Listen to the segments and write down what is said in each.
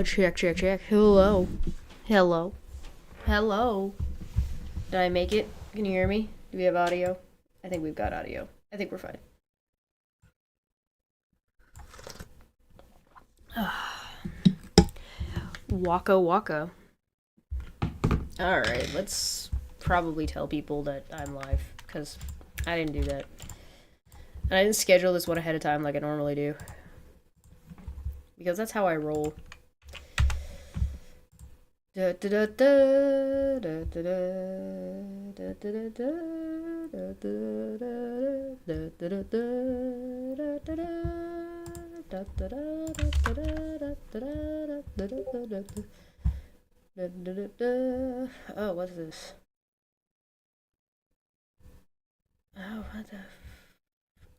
Check. Hello. Hello. Hello. Did I make it? Can you hear me? Do we have audio? I think we've got audio. I think we're fine. Waka. Alright, let's probably tell people that I'm live, because I didn't do that. And I didn't schedule this one ahead of time like I normally do. Because that's how I roll. Oh, what's this? Oh, what the?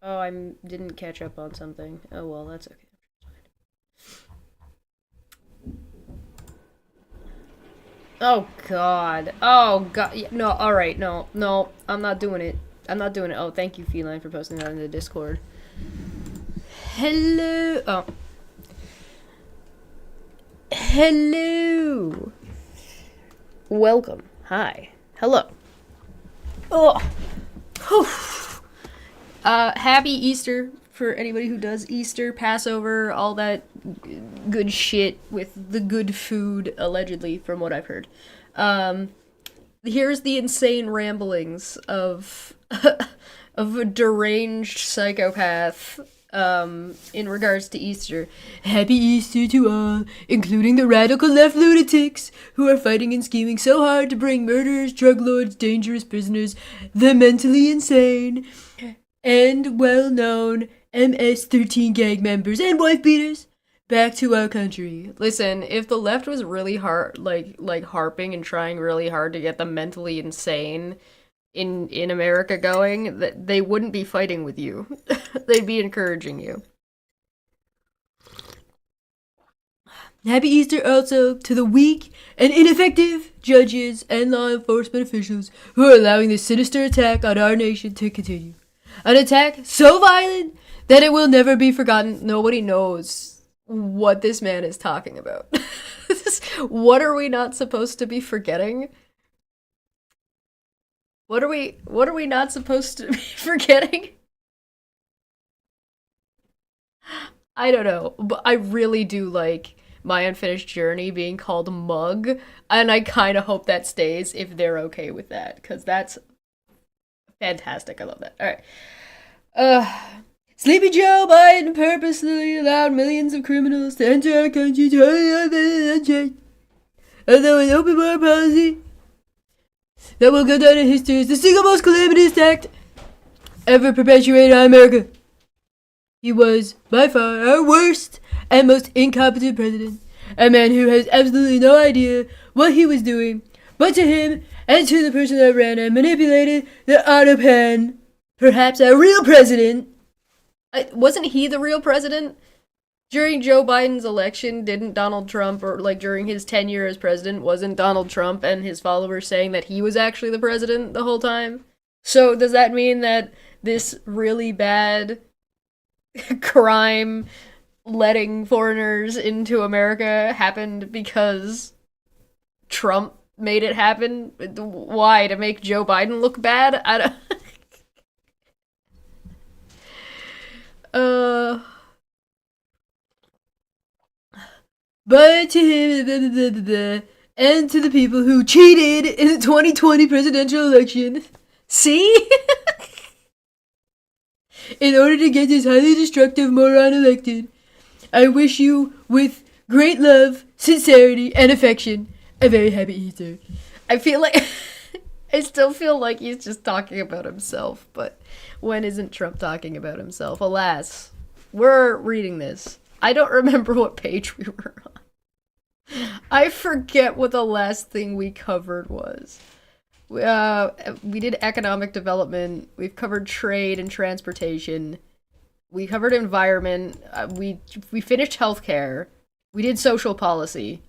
Oh, I didn't catch up on something. Oh well, that's okay. Oh god. Oh god. No, alright, no. I'm not doing it. Oh, thank you, Feline, for posting that in the Discord. Hello. Oh. Hello. Welcome. Hi. Hello. Oh. Happy Easter for anybody who does Easter, Passover, all that good shit with the good food, allegedly, from what I've heard. Here's the insane ramblings of of a deranged psychopath in regards to Easter. Happy Easter to all, including the radical left lunatics who are fighting and scheming so hard to bring murderers, drug lords, dangerous prisoners, the mentally insane, and well-known MS-13 gang members and wife beaters back to our country. Listen, if the left was really hard, like harping and trying really hard to get the mentally insane in America going, they wouldn't be fighting with you. They'd be encouraging you. Happy Easter also to the weak and ineffective judges and law enforcement officials who are allowing this sinister attack on our nation to continue. An attack so violent that it will never be forgotten. Nobody knows what this man is talking about. What are we not supposed to be forgetting? What are we not supposed to be forgetting? I don't know, but I really do like My Unfinished Journey being called Mug, and I kind of hope that stays if they're okay with that, because that's fantastic. I love that. All right. Sleepy Joe Biden purposely allowed millions of criminals to enter our country to although an open bar policy that will go down in history as the single most calamitous act ever perpetuated on America. He was, by far, our worst and most incompetent president. A man who has absolutely no idea what he was doing, but to him and to the person that ran and manipulated the auto pen, perhaps our real president. Wasn't he the real president? During Joe Biden's election, didn't Donald Trump, or like during his tenure as president, wasn't Donald Trump and his followers saying that he was actually the president the whole time? So does that mean that this really bad crime letting foreigners into America happened because Trump made it happen? Why? To make Joe Biden look bad? I don't... But to him, and to the people who cheated in the 2020 presidential election, see? In order to get this highly destructive moron elected, I wish you, with great love, sincerity, and affection, a very happy Easter. I feel like... I still feel like he's just talking about himself, but when isn't Trump talking about himself? Alas, we're reading this. I don't remember what page we were on. I forget what the last thing we covered was. We did economic development. We've covered trade and transportation. We covered environment. We finished healthcare. We did social policy.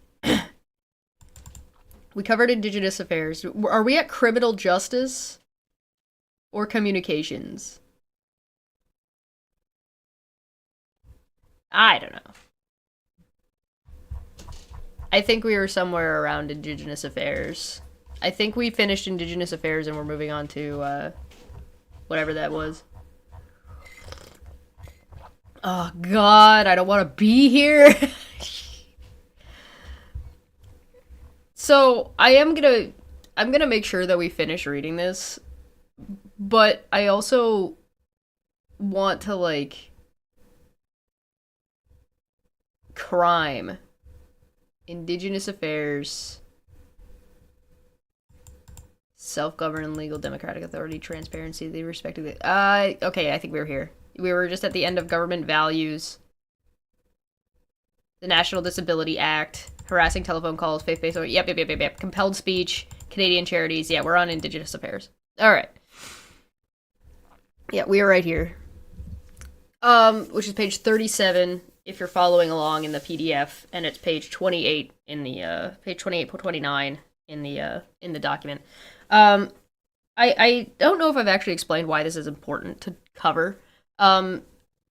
We covered indigenous affairs. Are we at criminal justice or communications? I don't know. I think we were somewhere around Indigenous Affairs. I think we finished Indigenous Affairs and we're moving on to, whatever that was. Oh, God, I don't want to be here. So, I'm gonna make sure that we finish reading this, but I also want to, like, crime, Indigenous Affairs, self-governed, legal, democratic authority, transparency, the respectively. Okay, I think we were here. We were just at the end of government values, the National Disability Act, harassing telephone calls, faith-based, yep. Compelled speech, Canadian charities. Yeah, we're on Indigenous Affairs. All right. Yeah, we are right here. Which is page 37 if you're following along in the PDF, and it's page 28 in the page 28.29 in the document. I don't know if I've actually explained why this is important to cover.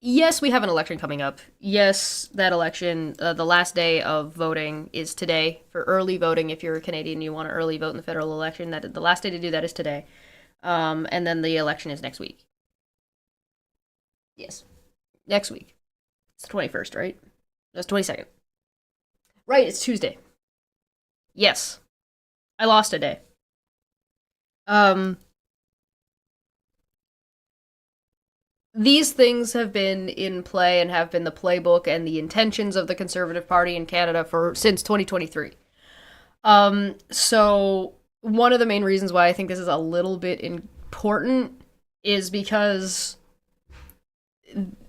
Yes, we have an election coming up. Yes, that election, the last day of voting is today. For early voting, if you're a Canadian, you want to early vote in the federal election, that the last day to do that is today. And then the election is next week. Yes, next week. It's the 21st, right? That's 22nd. Right, it's Tuesday. Yes. I lost a day. These things have been in play and have been the playbook and the intentions of the Conservative Party in Canada since 2023. So one of the main reasons why I think this is a little bit important is because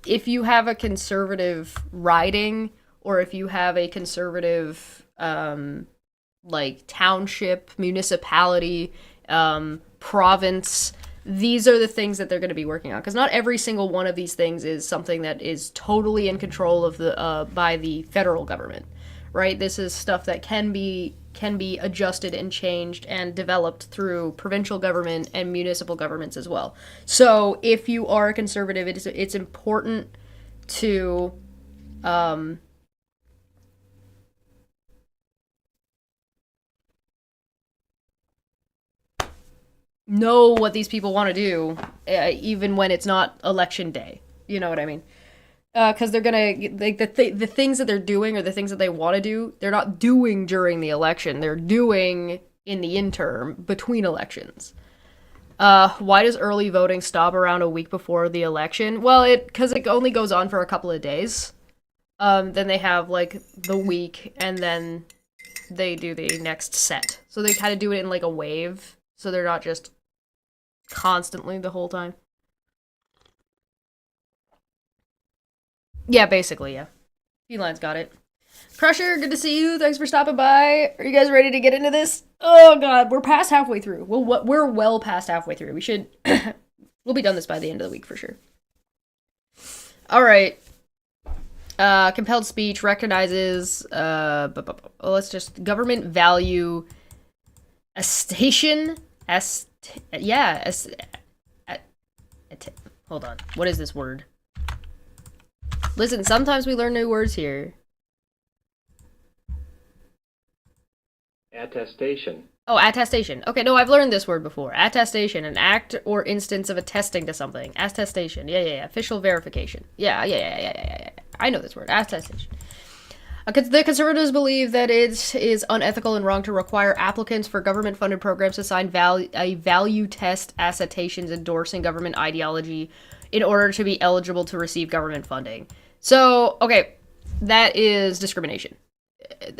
if you have a conservative riding, or if you have a conservative like township, municipality, province, these are the things that they're going to be working on, because not every single one of these things is something that is totally in control of the by the federal government, right? This is stuff that can be adjusted and changed and developed through provincial government and municipal governments as well. So if you are a conservative, it's important to know what these people want to do, even when it's not election day. You know what I mean? Because they're gonna, like, the things that they're doing, or the things that they want to do, they're not doing during the election. They're doing in the interim between elections. Why does early voting stop around a week before the election? Well, because it only goes on for a couple of days. Then they have, like, the week, and then they do the next set. So they kind of do it in, like, a wave, so they're not just constantly the whole time. Yeah, basically, yeah. Feline's got it. Crusher, good to see you. Thanks for stopping by. Are you guys ready to get into this? Oh, God, we're past halfway through. We're well past halfway through. We should... we'll be done this by the end of the week, for sure. All right. Compelled speech recognizes... let's just... Government value... A station... Hold on. What is this word? Listen, sometimes we learn new words here. Attestation. Oh, attestation. Okay, no, I've learned this word before. Attestation, an act or instance of attesting to something. Attestation. Yeah. Official verification. Yeah. I know this word. Attestation. The Conservatives believe that it is unethical and wrong to require applicants for government-funded programs to sign a value test attestations endorsing government ideology in order to be eligible to receive government funding. So, okay, that is discrimination.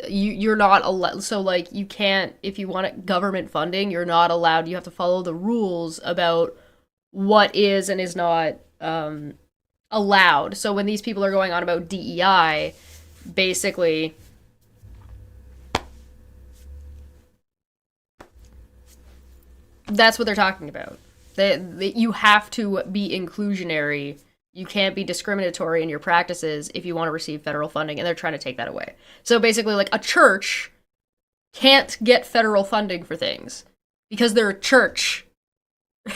You're not allowed, so, like, you can't, if you want government funding, you're not allowed, you have to follow the rules about what is and is not allowed. So when these people are going on about DEI, basically, that's what they're talking about. You have to be inclusionary. You can't be discriminatory in your practices if you want to receive federal funding, and they're trying to take that away. So basically, like, a church can't get federal funding for things because they're a church,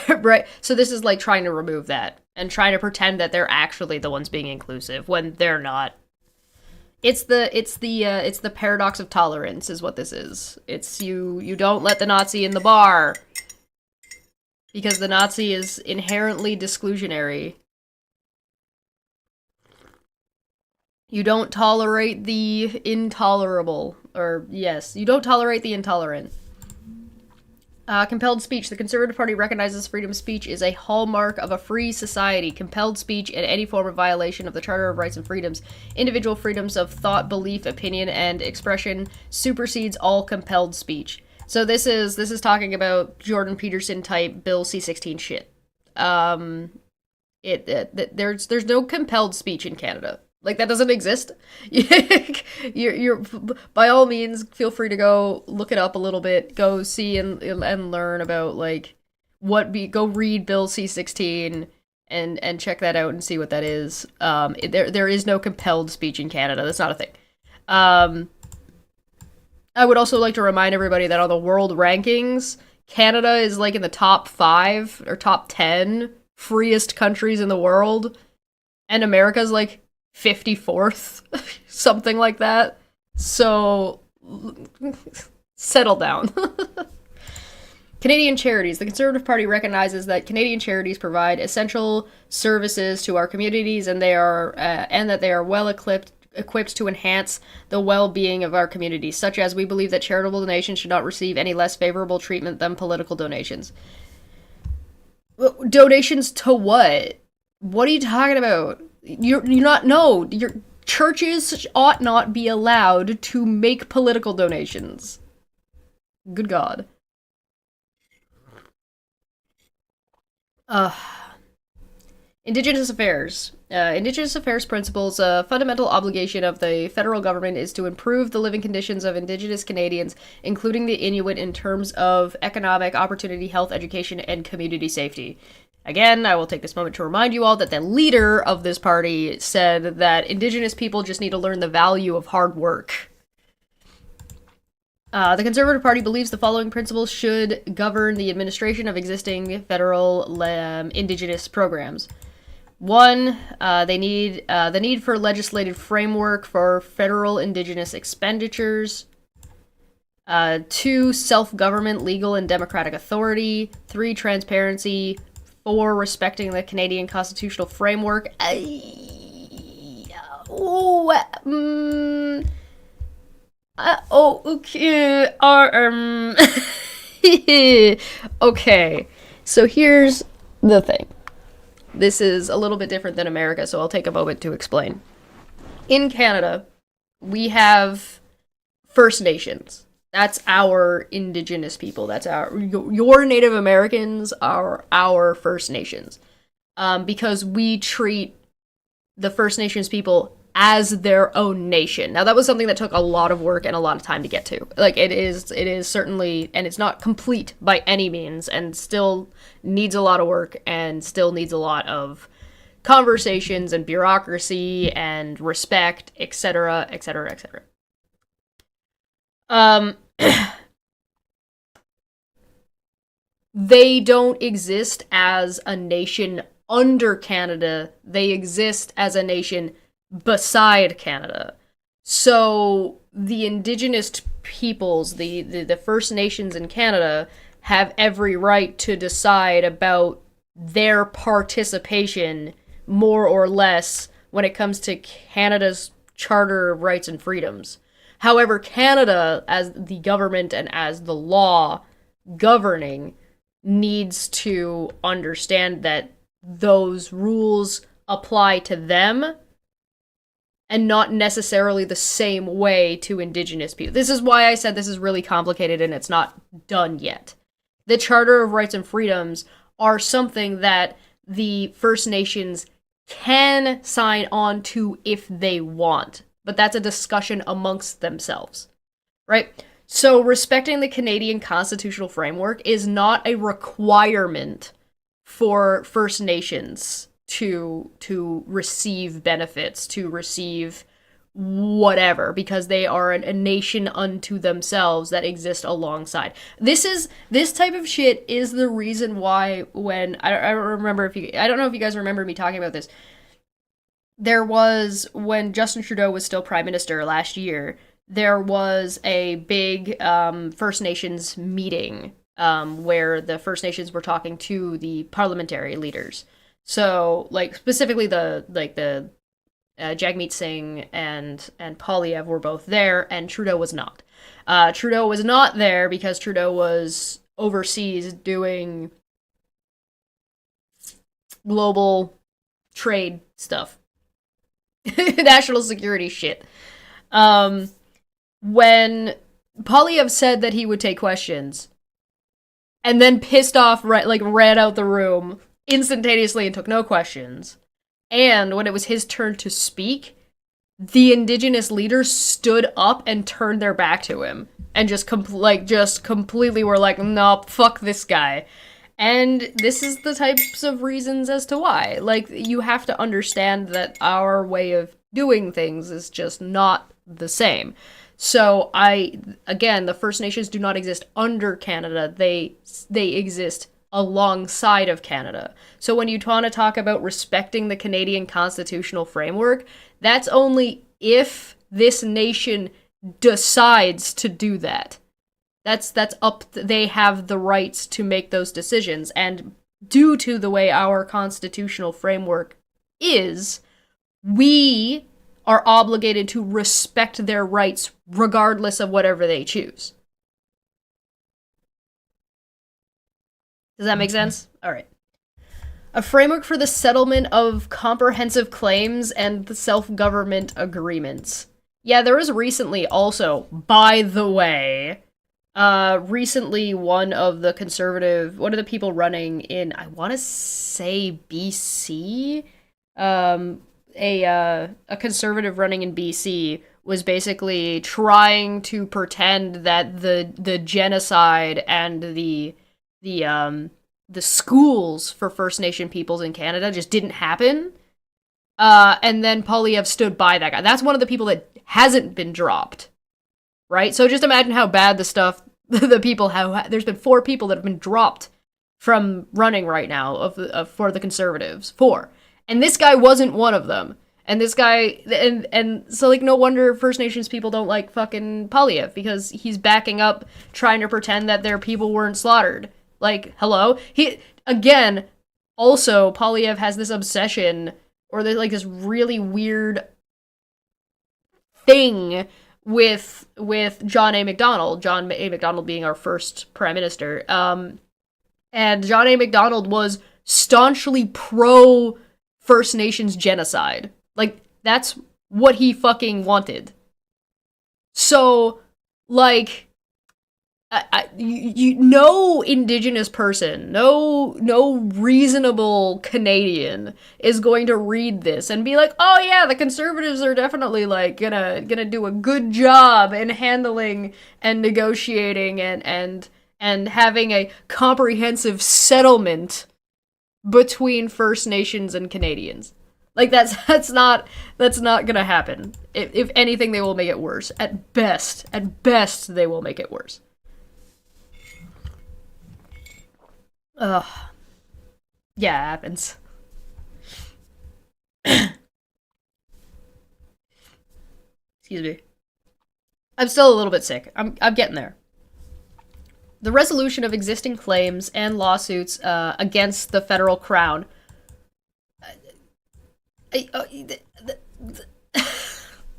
right? So this is like trying to remove that and trying to pretend that they're actually the ones being inclusive when they're not. It's the paradox of tolerance is what this is. It's you don't let the Nazi in the bar because the Nazi is inherently disclusionary. You don't tolerate the intolerable, or yes, you don't tolerate the intolerant. Compelled speech. The Conservative Party recognizes freedom of speech is a hallmark of a free society. Compelled speech and any form of violation of the Charter of Rights and Freedoms, individual freedoms of thought, belief, opinion, and expression supersedes all compelled speech. So this is talking about Jordan Peterson type Bill C-16 shit. There's no compelled speech in Canada. Like, that doesn't exist. You're by all means, feel free to go look it up a little bit. Go see and learn about, like, go read Bill C-16 and check that out and see what that is. There is no compelled speech in Canada. That's not a thing. I would also like to remind everybody that on the world rankings, Canada is, like, in the top 5 or top 10 freest countries in the world. And America's, like, 54th, something like that. So, settle down. Canadian charities. The Conservative Party recognizes that Canadian charities provide essential services to our communities, and that they are well equipped to enhance the well-being of our communities, such as we believe that charitable donations should not receive any less favorable treatment than political donations. Donations to what? What are you talking about? Your churches ought not be allowed to make political donations. Good God. Indigenous affairs. Indigenous affairs principles. A fundamental obligation of the federal government is to improve the living conditions of Indigenous Canadians, including the Inuit, in terms of economic opportunity, health, education, and community safety. Again, I will take this moment to remind you all that the leader of this party said that Indigenous people just need to learn the value of hard work. The Conservative Party believes the following principles should govern the administration of existing federal Indigenous programs. 1, the need for legislative framework for federal Indigenous expenditures. 2, self-government, legal and democratic authority. 3, transparency. 4, respecting the Canadian constitutional framework. Okay. Okay. So here's the thing. This is a little bit different than America, so I'll take a moment to explain. In Canada, we have First Nations. That's our Indigenous people. That's your Native Americans are our First Nations. Because we treat the First Nations people as their own nation. Now, that was something that took a lot of work and a lot of time to get to. Like, it is certainly, and it's not complete by any means, and still needs a lot of work, and still needs a lot of conversations and bureaucracy and respect, etc., etc., etc. They don't exist as a nation under Canada. They exist as a nation beside Canada. So the Indigenous peoples, the First Nations in Canada, have every right to decide about their participation, more or less, when it comes to Canada's Charter of Rights and Freedoms. However, Canada, as the government and as the law governing, needs to understand that those rules apply to them and not necessarily the same way to Indigenous people. This is why I said this is really complicated and it's not done yet. The Charter of Rights and Freedoms are something that the First Nations can sign on to if they want. But that's a discussion amongst themselves, right? So respecting the Canadian constitutional framework is not a requirement for First Nations to receive benefits, to receive whatever, because they are a nation unto themselves that exist alongside. This type of shit is the reason why when I don't know if you guys remember me talking about this. there was, when Justin Trudeau was still Prime Minister last year, there was a big First Nations meeting where the First Nations were talking to the parliamentary leaders. So, like, specifically the Jagmeet Singh and Polyev were both there, and Trudeau was not. Trudeau was not there because Trudeau was overseas doing global trade stuff, national security shit. When Polyev said that he would take questions, and then pissed off, ran out the room instantaneously and took no questions. And when it was his turn to speak, the indigenous leaders stood up and turned their back to him and just completely were like, "No, fuck this guy." And this is the types of reasons as to why. Like, you have to understand that our way of doing things is just not the same. So again, the First Nations do not exist under Canada. They exist alongside of Canada. So when you want to talk about respecting the Canadian constitutional framework, that's only if this nation decides to do that. That's up. They have the rights to make those decisions, and due to the way our constitutional framework is, we are obligated to respect their rights regardless of whatever they choose. Does that make sense? All right. A framework for the settlement of comprehensive claims and the self-government agreements. Yeah, there was recently also, by the way, recently one of the people running in, I want to say BC, a conservative running in BC was basically trying to pretend that the genocide and the schools for First Nation peoples in Canada just didn't happen. And then Polyev stood by that guy. That's one of the people that hasn't been dropped. Right? So just imagine how bad the stuff, the people have, there's been 4 people that have been dropped from running right now for the Conservatives. 4. And this guy wasn't one of them. And this guy, and so, like, no wonder First Nations people don't like fucking Polyev, because he's backing up, trying to pretend that their people weren't slaughtered. Like, hello? Again, also, Polyev has this obsession, or this really weird thing with John A. Macdonald. John A. Macdonald being our first Prime Minister. And John A. Macdonald was staunchly pro First Nations genocide. Like, that's what he fucking wanted. So, like, no indigenous person, no reasonable Canadian is going to read this and be like, oh yeah, the Conservatives are definitely, like, gonna do a good job in handling and negotiating and having a comprehensive settlement between First Nations and Canadians. Like, that's not gonna happen. If anything, they will make it worse. At best, they will make it worse. Ugh. Yeah, it happens. Excuse me. I'm still a little bit sick. I'm getting there. The resolution of existing claims and lawsuits against the federal crown.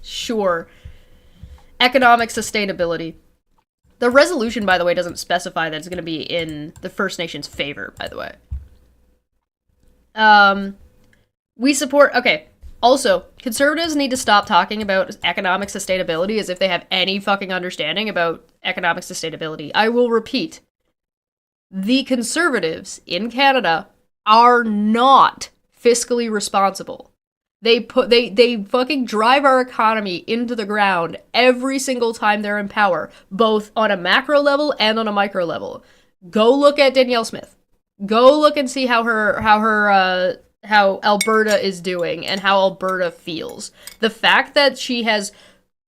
Sure. Economic sustainability. The resolution, by the way, doesn't specify that it's going to be in the First Nations' favor, by the way. We support... Okay. Also, Conservatives need to stop talking about economic sustainability as if they have any fucking understanding about economic sustainability. I will repeat. The Conservatives in Canada are not fiscally responsible. They fucking drive our economy into the ground every single time they're in power, both on a macro level and on a micro level. Go look at Danielle Smith. Go look and see how Alberta is doing and how Alberta feels. The fact that she has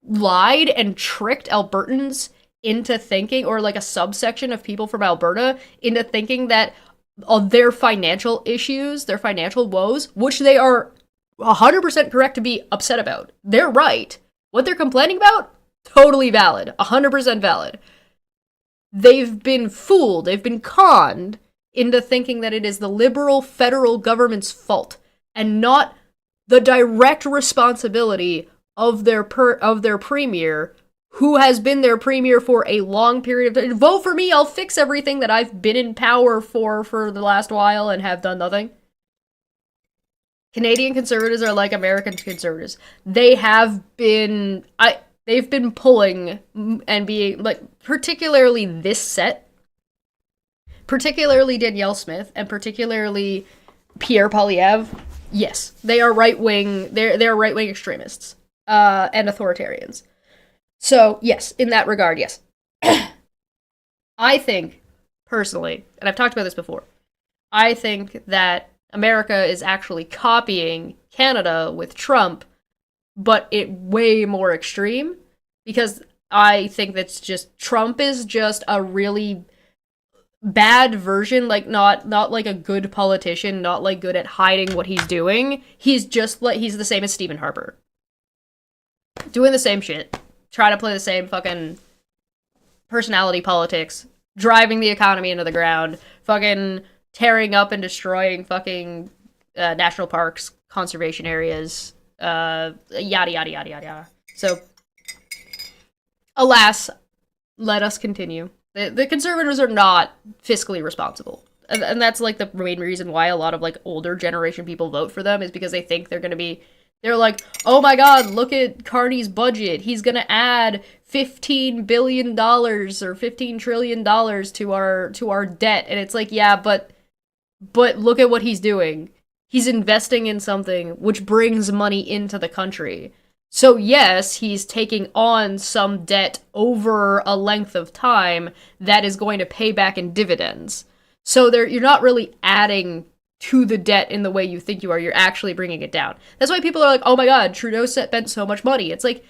lied and tricked Albertans into thinking, or like a subsection of people from Alberta, into thinking that their financial issues, their financial woes, which they are 100% correct to be upset about. They're right. What they're complaining about, totally valid. 100% valid. They've been fooled. They've been conned into thinking that it is the liberal federal government's fault and not the direct responsibility of their premier, who has been their premier for a long period of time. Vote for me, I'll fix everything that I've been in power for the last while and have done nothing. Canadian conservatives are like American conservatives. They have been they've been pulling and being like, particularly this set, particularly Danielle Smith, and particularly Pierre Poilievre. Yes, they are right-wing. They're right-wing extremists and authoritarians. So yes, in that regard, yes. I think personally, and I've talked about this before, I think that America is actually copying Canada with Trump, but it way more extreme, because I think that's just, Trump is just a really bad version, like not like a good politician, not like good at hiding what he's doing. He's just like, he's the same as Stephen Harper. Doing the same shit. Trying to play the same fucking personality politics, driving the economy into the ground, fucking tearing up and destroying fucking national parks, conservation areas, yada, yada, yada, yada, yada. So, alas, let us continue. The conservatives are not fiscally responsible. And that's, like, the main reason why a lot of, like, older generation people vote for them, is because they think they're gonna be... They're like, oh my god, look at Carney's budget. He's gonna add $15 billion or $15 trillion to our debt. And it's like, yeah, but look at what he's doing. He's investing in something which brings money into the country. So yes, he's taking on some debt over a length of time that is going to pay back in dividends. So you're not really adding to the debt in the way you think you are. You're actually bringing it down. That's why people are like, oh my god, Trudeau spent so much money. It's like,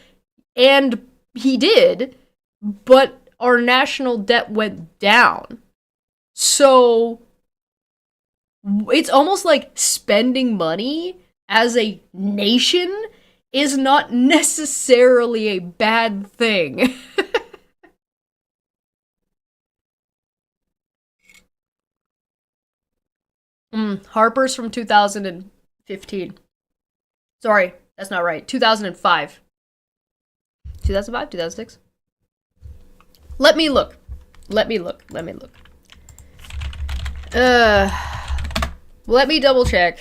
and he did, but our national debt went down. So it's almost like spending money as a nation is not necessarily a bad thing. Harper's from 2015. Sorry, that's not right. 2005. 2005? 2006? Let me look. Let me double check.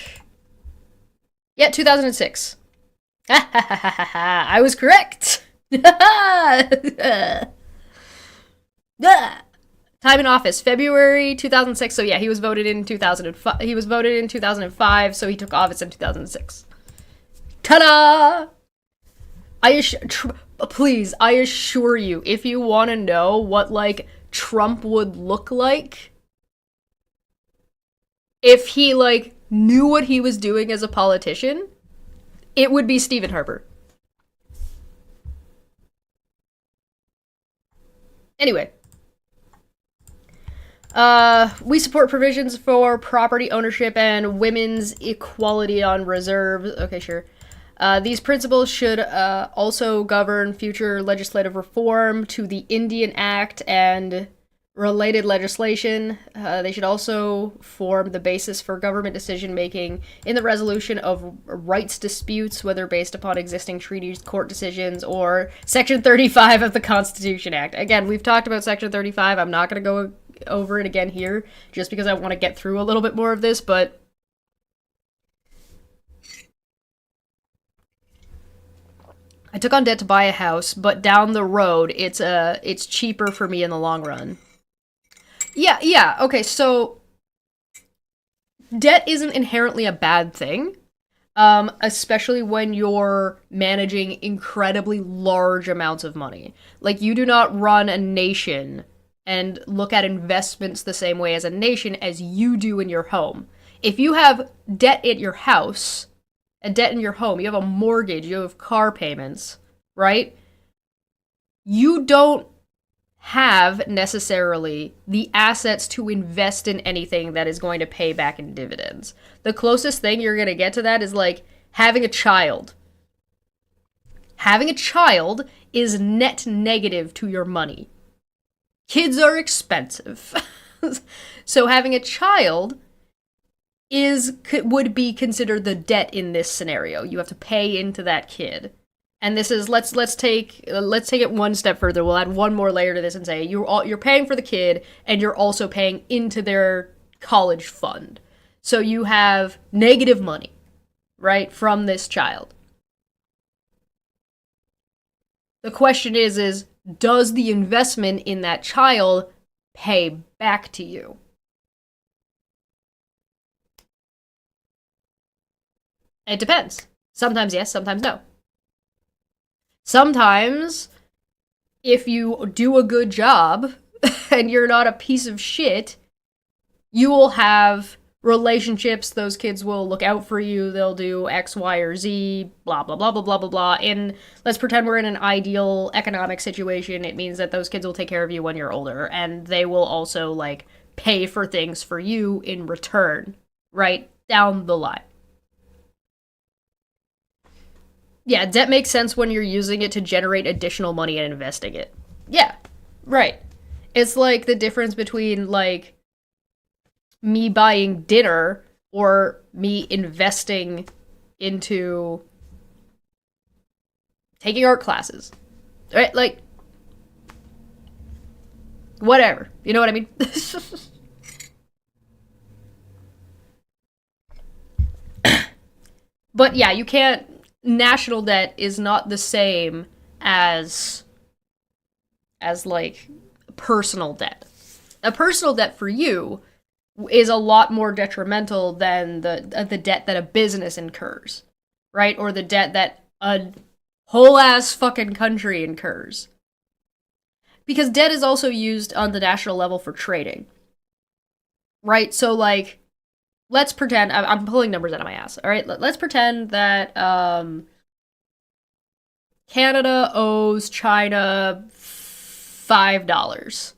Yeah, 2006. I was correct. Time in office, February 2006. So yeah, he was voted in 2005. He was voted in 2005, so he took office in 2006. Ta-da! Please, I assure you, if you want to know what, like, Trump would look like if he, like, knew what he was doing as a politician, it would be Stephen Harper. Anyway. We support provisions for property ownership and women's equality on reserves. Okay, sure. These principles should also govern future legislative reform to the Indian Act and related legislation. They should also form the basis for government decision-making in the resolution of rights disputes, whether based upon existing treaties, court decisions, or Section 35 of the Constitution Act. Again, we've talked about Section 35. I'm not going to go over it again here, just because I want to get through a little bit more of this, but I took on debt to buy a house, but down the road, it's cheaper for me in the long run. Yeah, okay, so debt isn't inherently a bad thing, especially when you're managing incredibly large amounts of money. Like, you do not run a nation and look at investments the same way as a nation as you do in your home. If you have debt at your house, a debt in your home, you have a mortgage, you have car payments, right? You don't have necessarily the assets to invest in anything that is going to pay back in dividends. The closest thing you're going to get to that is, like, having a child. Having a child is net negative to your money. Kids are expensive. So having a child would be considered the debt in this scenario. You have to pay into that kid. And this is let's take it one step further. We'll add one more layer to this and say you're paying for the kid and you're also paying into their college fund. So you have negative money, right, from this child. The question is does the investment in that child pay back to you? It depends. Sometimes yes, sometimes no. Sometimes, if you do a good job and you're not a piece of shit, you will have relationships. Those kids will look out for you. They'll do X, Y, or Z, blah, blah, blah, blah, blah, blah, blah. And let's pretend we're in an ideal economic situation. It means that those kids will take care of you when you're older. And they will also, like, pay for things for you in return, right? Down the line. Yeah, debt makes sense when you're using it to generate additional money and investing it. Yeah, right. It's like the difference between, like, me buying dinner or me investing into taking art classes. Right? Like, whatever. You know what I mean? But yeah, you can't... National debt is not the same as like personal debt. A personal debt for you is a lot more detrimental than the debt that a business incurs, right? Or the debt that a whole ass fucking country incurs. Because debt is also used on the national level for trading, right? So like, let's pretend, I'm pulling numbers out of my ass, all right? Let's pretend that Canada owes China $5.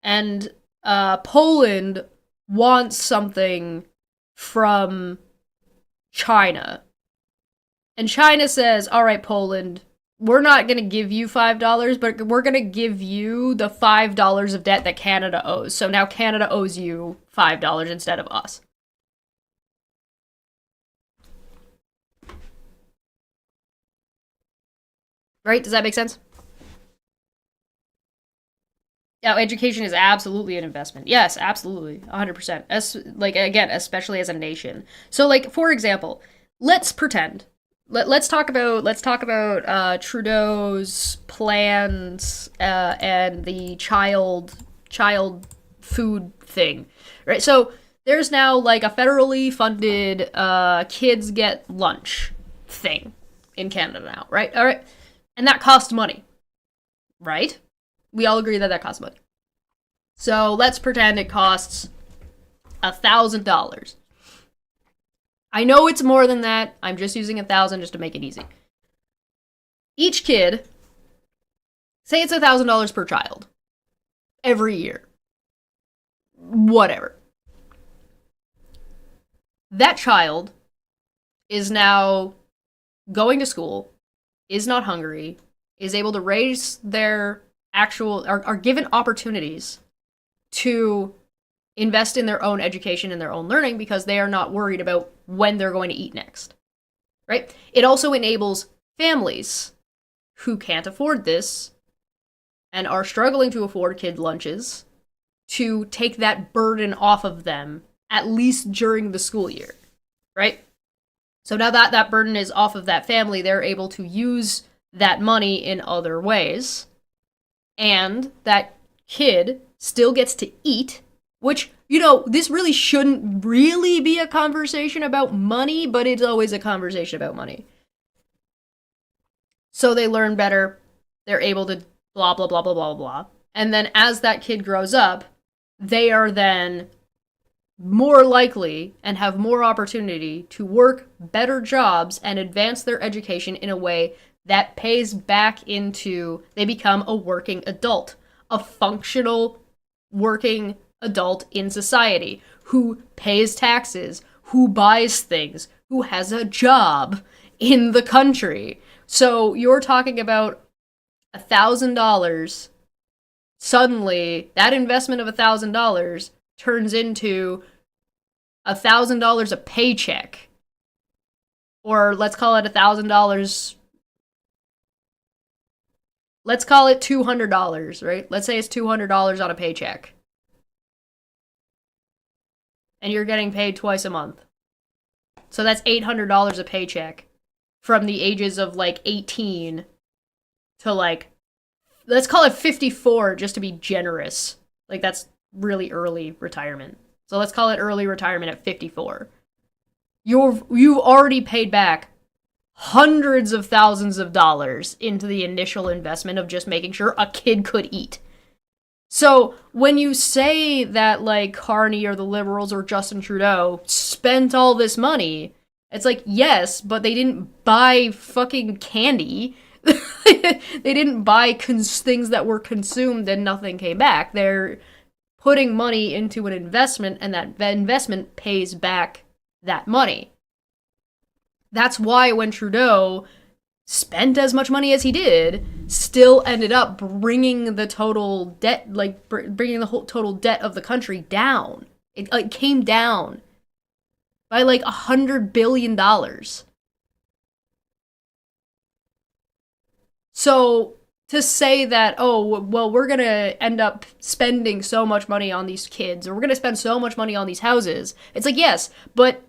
And Poland wants something from China. And China says, all right, Poland, we're not going to give you $5, but we're going to give you the $5 of debt that Canada owes. So now Canada owes you $5 instead of us. Right? Does that make sense? Yeah, education is absolutely an investment. Yes, absolutely. 100%. Like, again, especially as a nation. So, like, for example, let's pretend. Let's talk about Trudeau's plans and the child food thing, right? So there's now like a federally funded kids get lunch thing in Canada now, right? All right, and that costs money, right? We all agree that that costs money. So let's pretend it costs $1,000. I know it's more than that. I'm just using 1,000 just to make it easy. Each kid, say it's $1,000 per child. Every year. Whatever. That child is now going to school, is not hungry, is able to raise their are given opportunities to invest in their own education and their own learning because they are not worried about when they're going to eat next, right? It also enables families who can't afford this and are struggling to afford kid lunches to take that burden off of them, at least during the school year, right? So now that that burden is off of that family, they're able to use that money in other ways, and that kid still gets to eat. Which, you know, this really shouldn't really be a conversation about money, but it's always a conversation about money. So they learn better, they're able to blah, blah, blah, blah, blah, blah. And then as that kid grows up, they are then more likely and have more opportunity to work better jobs and advance their education in a way that pays back into, they become a working adult, a functional working adult in society who pays taxes, who buys things, who has a job in the country. So you're talking about $1,000. Suddenly, that investment of $1,000 turns into $1,000 a paycheck. Or let's call it $1,000. Let's call it $200, right? Let's say it's $200 on a paycheck. And you're getting paid twice a month. So that's $800 a paycheck from the ages of like 18 to like, let's call it 54 just to be generous. Like that's really early retirement. So let's call it early retirement at 54. You've already paid back hundreds of thousands of dollars into the initial investment of just making sure a kid could eat. So when you say that like Carney or the Liberals or Justin Trudeau spent all this money, it's like, yes, but they didn't buy fucking candy. They didn't buy things that were consumed and nothing came back. They're putting money into an investment, and that investment pays back that money. That's why when Trudeau spent as much money as he did, still ended up bringing the total debt, like bringing the whole total debt of the country down. It like came down by like $100 billion. So to say that, oh, well, we're going to end up spending so much money on these kids, or we're going to spend so much money on these houses, it's like, yes, but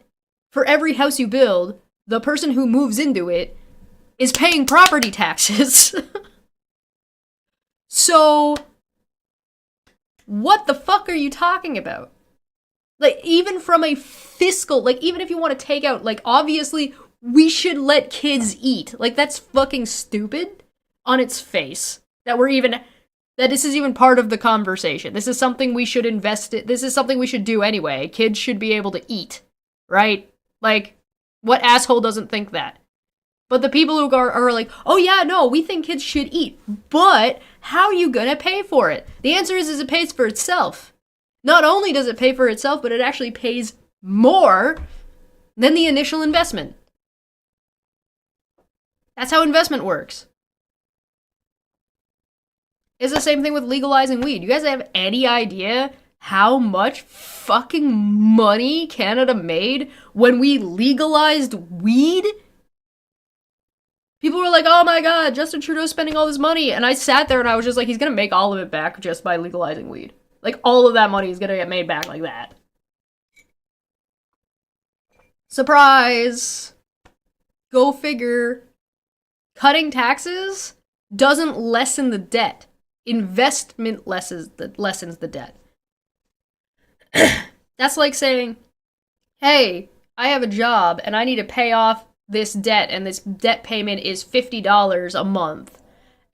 for every house you build, the person who moves into it is paying property taxes. So, what the fuck are you talking about? Like, even from a fiscal, like, even if you want to take out, like, obviously, we should let kids eat. Like, that's fucking stupid on its face. That this is even part of the conversation. This is something we should invest in. This is something we should do anyway. Kids should be able to eat, right? Like, what asshole doesn't think that? But the people who are like, oh yeah, no, we think kids should eat. But how are you gonna pay for it? The answer is it pays for itself. Not only does it pay for itself, but it actually pays more than the initial investment. That's how investment works. It's the same thing with legalizing weed. You guys have any idea how much fucking money Canada made when we legalized weed? People were like, oh my god, Justin Trudeau's spending all this money. And I sat there and I was just like, he's gonna make all of it back just by legalizing weed. Like, all of that money is gonna get made back like that. Surprise! Go figure. Cutting taxes doesn't lessen the debt. Investment lessens the debt. That's like saying, hey, I have a job and I need to pay off this debt, and this debt payment is $50 a month.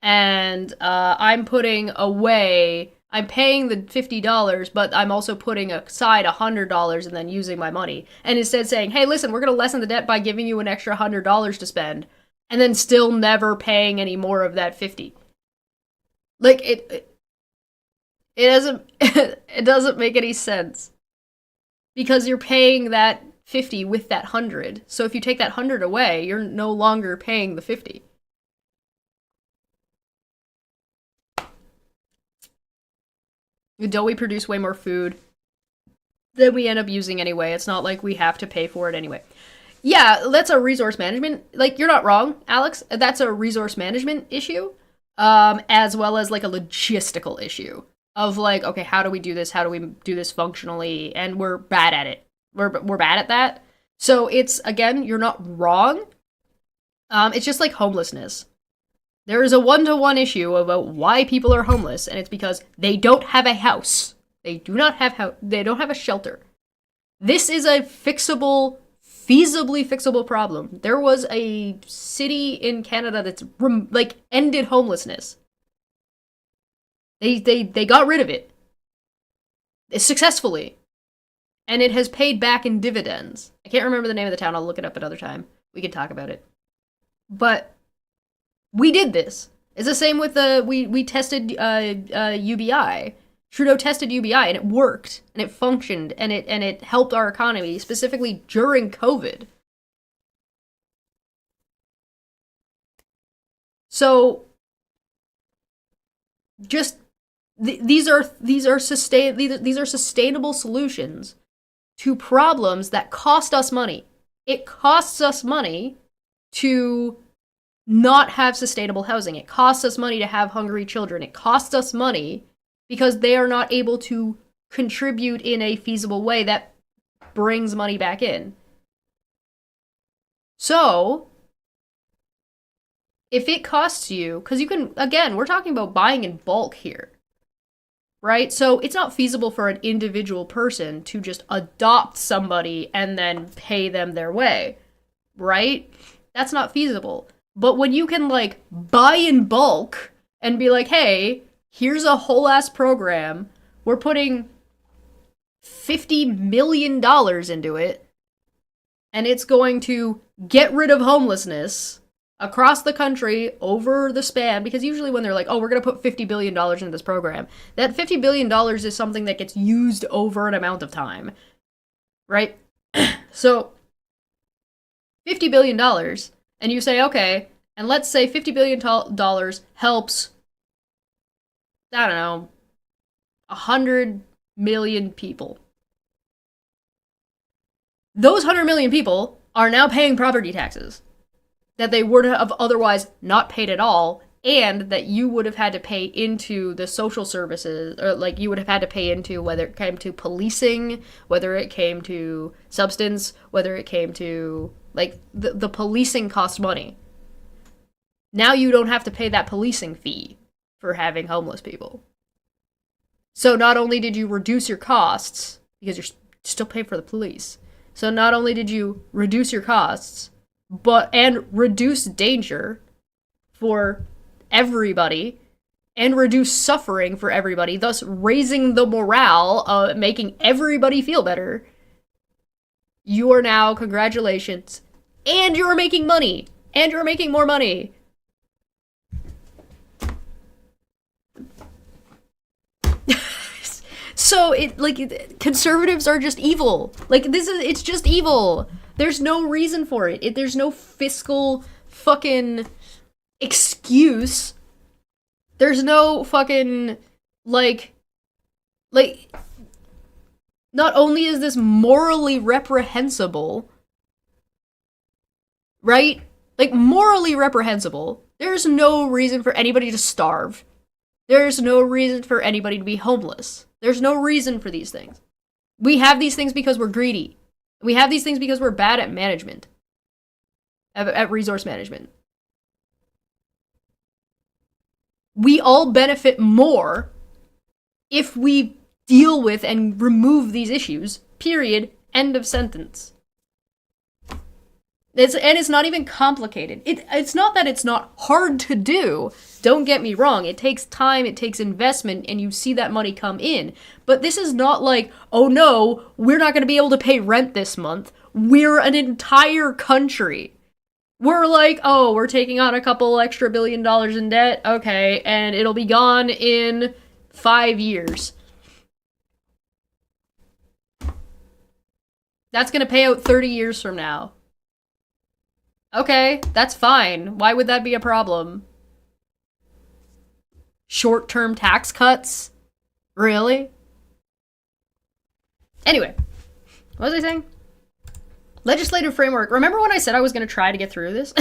And I'm paying the $50, but I'm also putting aside $100 and then using my money. And instead saying, hey, listen, we're going to lessen the debt by giving you an extra $100 to spend, and then still never paying any more of that 50. Like, it doesn't it doesn't make any sense, because you're paying that 50 with that 100. So if you take that 100 away, you're no longer paying the 50. Don't we produce way more food than we end up using anyway? It's not like we have to pay for it anyway. Yeah, that's a resource management. Like, you're not wrong, Alex. That's a resource management issue, as well as like a logistical issue of like, okay, how do we do this? How do we do this functionally? And we're bad at it. We're bad at that. So it's, again, you're not wrong. It's just like homelessness. There is a one-to-one issue about why people are homeless, and it's because they don't have a house. They don't have a shelter. This is a feasibly fixable problem. There was a city in Canada that's ended homelessness. They got rid of it successfully, and it has paid back in dividends. I can't remember the name of the town. I'll look it up another time. We can talk about it. But we did this. It's the same with we tested UBI. Trudeau tested UBI, and it worked, and it functioned, and it helped our economy, specifically during COVID. So just these are sustainable solutions to problems that cost us money. It costs us money to not have sustainable housing. It costs us money to have hungry children. It costs us money because they are not able to contribute in a feasible way that brings money back in. So, if it costs you, because you can, again, we're talking about buying in bulk here, right? So it's not feasible for an individual person to just adopt somebody and then pay them their way, right? That's not feasible. But when you can, like, buy in bulk and be like, hey, here's a whole ass program, we're putting $50 million into it, and it's going to get rid of homelessness across the country over the span, because usually when they're like, oh, we're going to put $50 billion into this program, that $50 billion is something that gets used over an amount of time, right? So, $50 billion, and you say, okay, and let's say $50 billion helps, I don't know, 100 million people. Those 100 million people are now paying property taxes that they would have otherwise not paid at all, and that you would have had to pay into the social services, or like you would have had to pay into, whether it came to policing, whether it came to substance, whether it came to, like, the policing cost money. Now you don't have to pay that policing fee for having homeless people. So not only did you reduce your costs, because you're still paying for the police, so not only did you reduce your costs, and reduce danger for everybody, and reduce suffering for everybody, thus raising the morale, making everybody feel better, you are now, congratulations, and you're making money, and you're making more money. So, conservatives are just evil. It's just evil. There's no reason for it. There's no fiscal fucking excuse. There's no fucking, like, not only is this morally reprehensible, right? Like, morally reprehensible. There's no reason for anybody to starve. There's no reason for anybody to be homeless. There's no reason for these things. We have these things because we're greedy. We have these things because we're bad at management. At resource management. We all benefit more if we deal with and remove these issues. Period. End of sentence. It's not even complicated. It's not that it's not hard to do. Don't get me wrong. It takes time, it takes investment, and you see that money come in. But this is not like, oh no, we're not going to be able to pay rent this month. We're an entire country. We're like, oh, we're taking on a couple extra $1 billion in debt. Okay, and it'll be gone in 5 years. That's going to pay out 30 years from now. Okay, that's fine. Why would that be a problem? Short-term tax cuts? Really? Anyway, what was I saying? Legislative framework. Remember when I said I was going to try to get through this?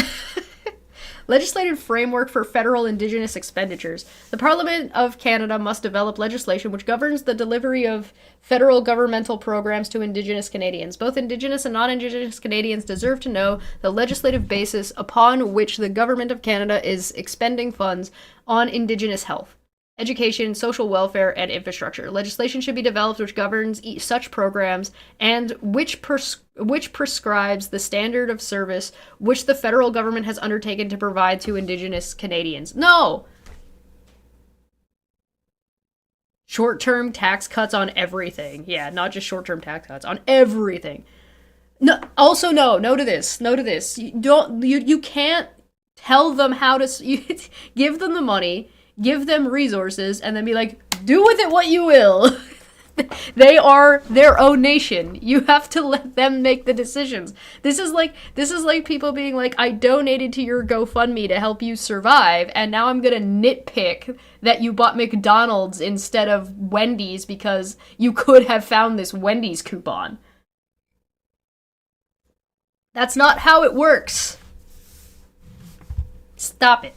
Legislative framework for federal Indigenous expenditures. The Parliament of Canada must develop legislation which governs the delivery of federal governmental programs to Indigenous Canadians. Both Indigenous and non-Indigenous Canadians deserve to know the legislative basis upon which the Government of Canada is expending funds on Indigenous health, education, social welfare, and infrastructure. Legislation should be developed which governs such programs and which prescribes the standard of service which the federal government has undertaken to provide to Indigenous Canadians. No! Short-term tax cuts on everything. Yeah, not just short-term tax cuts, on everything. No, also no to this. No to this. You can't tell them how to give them the money, give them resources, and then be like, do with it what you will. They are their own nation. You have to let them make the decisions. This is like people being like, I donated to your GoFundMe to help you survive, and now I'm gonna nitpick that you bought McDonald's instead of Wendy's because you could have found this Wendy's coupon. That's not how it works. Stop it.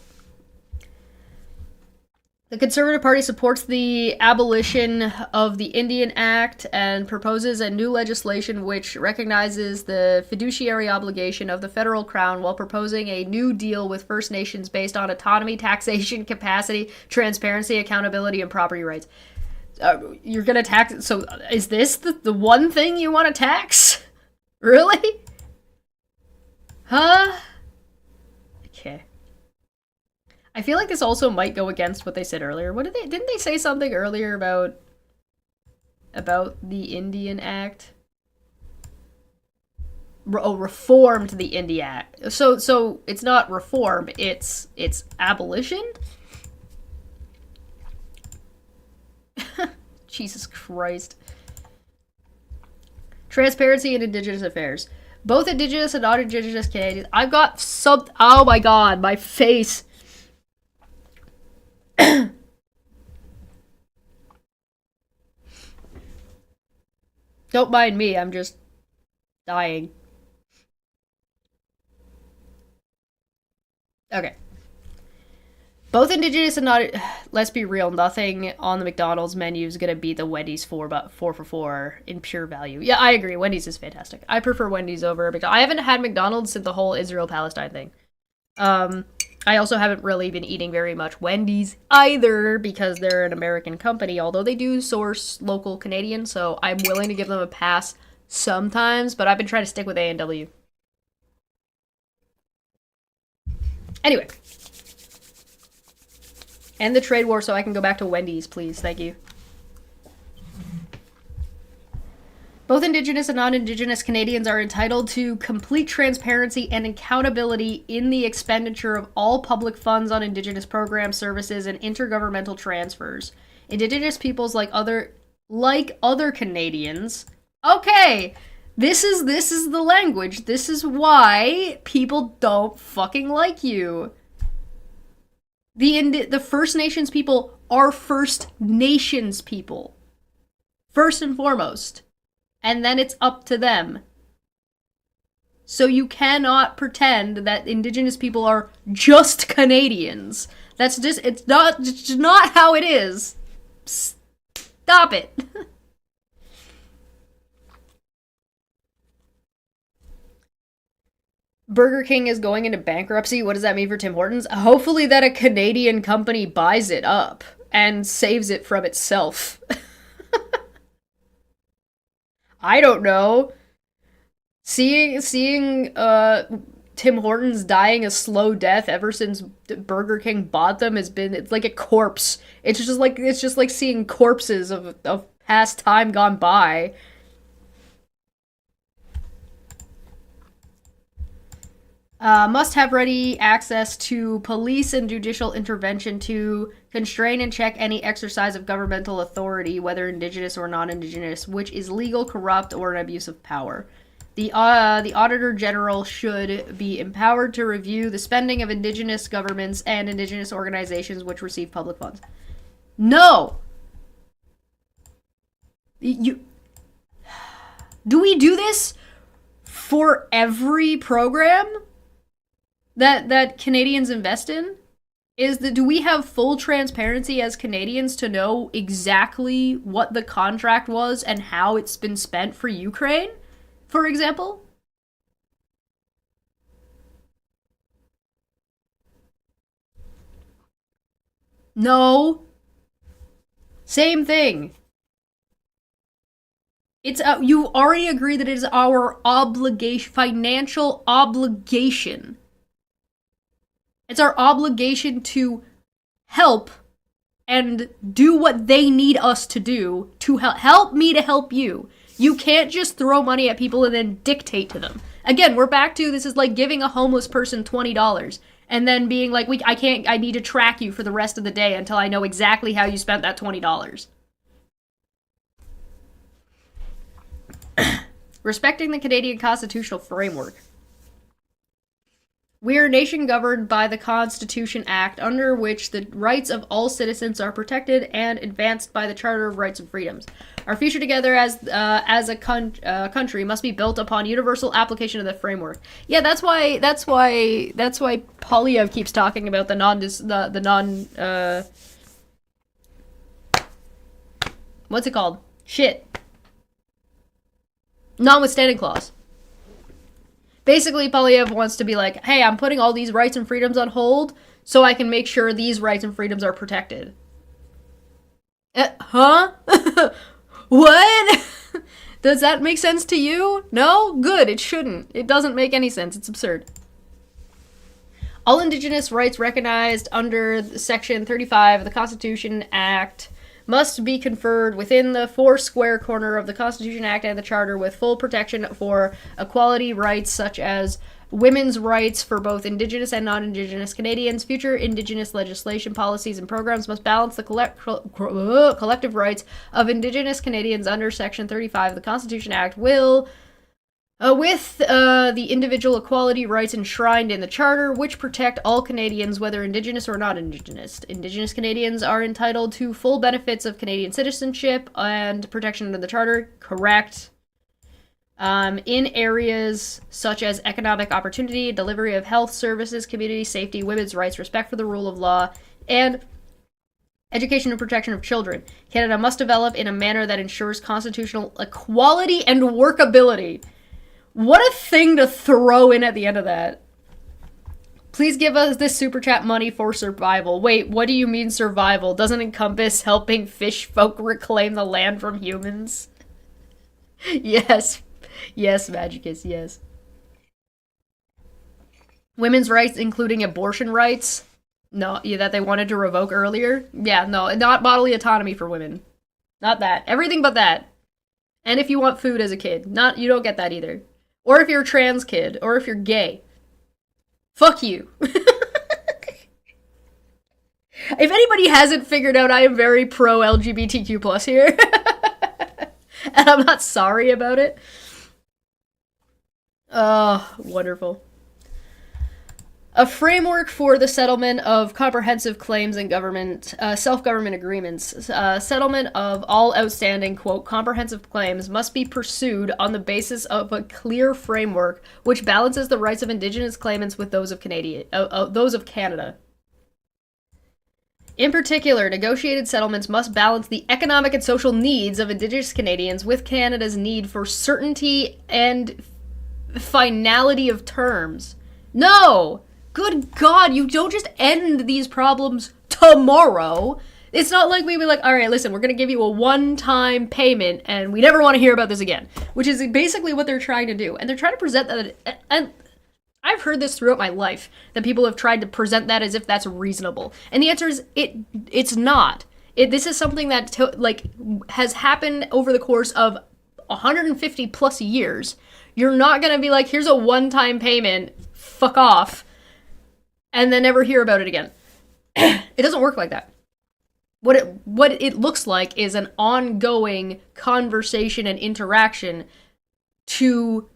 The Conservative Party supports the abolition of the Indian Act and proposes a new legislation which recognizes the fiduciary obligation of the federal crown while proposing a new deal with First Nations based on autonomy, taxation, capacity, transparency, accountability, and property rights. You're gonna tax... So is this the one thing you want to tax? Really? Huh? Okay. I feel like this also might go against what they said earlier. What didn't they say something earlier about the Indian Act? Reformed the Indian Act. So it's not reform, it's abolition? Jesus Christ. Transparency in Indigenous affairs. Both Indigenous and non-Indigenous Canadians. I've got oh my god, my face. Don't mind me, I'm just dying. Okay. Both Indigenous and not... Let's be real, nothing on the McDonald's menu is gonna beat the Wendy's 4 for 4 in pure value. Yeah, I agree, Wendy's is fantastic. I prefer Wendy's over McDonald's. I haven't had McDonald's since the whole Israel-Palestine thing. I also haven't really been eating very much Wendy's either because they're an American company, although they do source local Canadian, so I'm willing to give them a pass sometimes, but I've been trying to stick with A&W. Anyway. End the trade war so I can go back to Wendy's, please. Thank you. Both Indigenous and non-Indigenous Canadians are entitled to complete transparency and accountability in the expenditure of all public funds on Indigenous programs, services, and intergovernmental transfers. Indigenous peoples, like other Canadians... Okay! This is the language. This is why people don't fucking like you. The First Nations people are First Nations people. First and foremost. And then it's up to them. So you cannot pretend that Indigenous people are just Canadians. That's just, it's not how it is. Stop it. Burger King is going into bankruptcy. What does that mean for Tim Hortons? Hopefully that a Canadian company buys it up and saves it from itself. I don't know. Seeing Tim Hortons dying a slow death ever since Burger King bought them it's like a corpse. It's just like seeing corpses of past time gone by. Must have ready access to police and judicial intervention to constrain and check any exercise of governmental authority, whether Indigenous or non-Indigenous, which is legal, corrupt, or an abuse of power. The Auditor General should be empowered to review the spending of Indigenous governments and Indigenous organizations which receive public funds. No! Do we do this for every program that Canadians invest in? Do we have full transparency as Canadians to know exactly what the contract was and how it's been spent for Ukraine, for example? No. Same thing. It's you already agree that it is our obligation, financial obligation. It's our obligation to help and do what they need us to do to help me to help you. You can't just throw money at people and then dictate to them. Again, we're back to this is like giving a homeless person $20 and then being like, I need to track you for the rest of the day until I know exactly how you spent that $20. Respecting the Canadian constitutional framework. We are a nation governed by the Constitution Act, under which the rights of all citizens are protected and advanced by the Charter of Rights and Freedoms. Our future together as a country must be built upon universal application of the framework. Yeah, that's why Polyev keeps talking about the non what's it called? Shit. Notwithstanding clause. Basically, Polyev wants to be like, hey, I'm putting all these rights and freedoms on hold so I can make sure these rights and freedoms are protected. Huh? What? Does that make sense to you? No? Good, it shouldn't. It doesn't make any sense. It's absurd. All Indigenous rights recognized under Section 35 of the Constitution Act must be conferred within the four square corner of the Constitution Act and the Charter, with full protection for equality rights such as women's rights for both Indigenous and non-Indigenous Canadians. Future Indigenous legislation, policies, and programs must balance the collective rights of Indigenous Canadians under Section 35 of the Constitution Act with the individual equality rights enshrined in the Charter, which protect all Canadians, whether Indigenous or not Indigenous. Indigenous Canadians are entitled to full benefits of Canadian citizenship and protection under the Charter. Correct. In areas such as economic opportunity, delivery of health services, community safety, women's rights, respect for the rule of law, and education and protection of children. Canada must develop in a manner that ensures constitutional equality and workability. What a thing to throw in at the end of that. Please give us this super chat money for survival. Wait, what do you mean survival? Doesn't encompass helping fish folk reclaim the land from humans? Yes. Yes, Magicus, yes. Women's rights, including abortion rights. No, yeah, that they wanted to revoke earlier. Yeah, no, not bodily autonomy for women. Not that. Everything but that. And if you want food as a kid. You don't get that either. Or if you're a trans kid, or if you're gay. Fuck you. If anybody hasn't figured out, I am very pro LGBTQ+ here. And I'm not sorry about it. Oh, wonderful. A framework for the settlement of comprehensive claims and self-government agreements. Settlement of all outstanding, quote, comprehensive claims must be pursued on the basis of a clear framework which balances the rights of Indigenous claimants with those of Canada. In particular, negotiated settlements must balance the economic and social needs of Indigenous Canadians with Canada's need for certainty and finality of terms. No! Good God, you don't just end these problems tomorrow. It's not like we were like, all right, listen, we're going to give you a one-time payment and we never want to hear about this again, which is basically what they're trying to do. And they're trying to present that, and I've heard this throughout my life, that people have tried to present that as if that's reasonable. And the answer is, it's not. This is something that has happened over the course of 150 plus years. You're not going to be like, here's a one-time payment, fuck off, and then never hear about it again. It doesn't work like that. What it looks like is an ongoing conversation and interaction to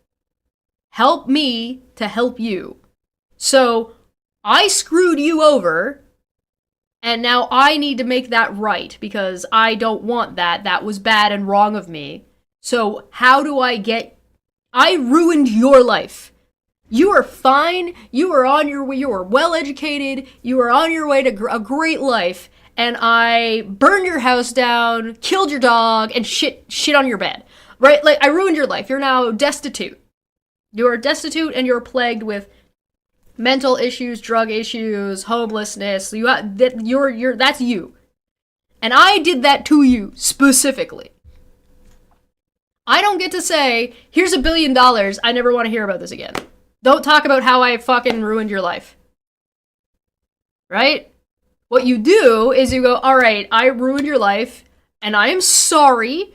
help me to help you. So I screwed you over, and now I need to make that right because I don't want that. That was bad and wrong of me. So how do I ruined your life. You are fine. You are on your way. You are well educated. You are on your way to a great life. And I burned your house down, killed your dog, and shit on your bed. Right? Like, I ruined your life. You're now destitute. You are destitute and you're plagued with mental issues, drug issues, homelessness. That's you. And I did that to you, specifically. I don't get to say, here's $1 billion, I never want to hear about this again. Don't talk about how I fucking ruined your life. Right? What you do is you go, all right, I ruined your life, and I am sorry,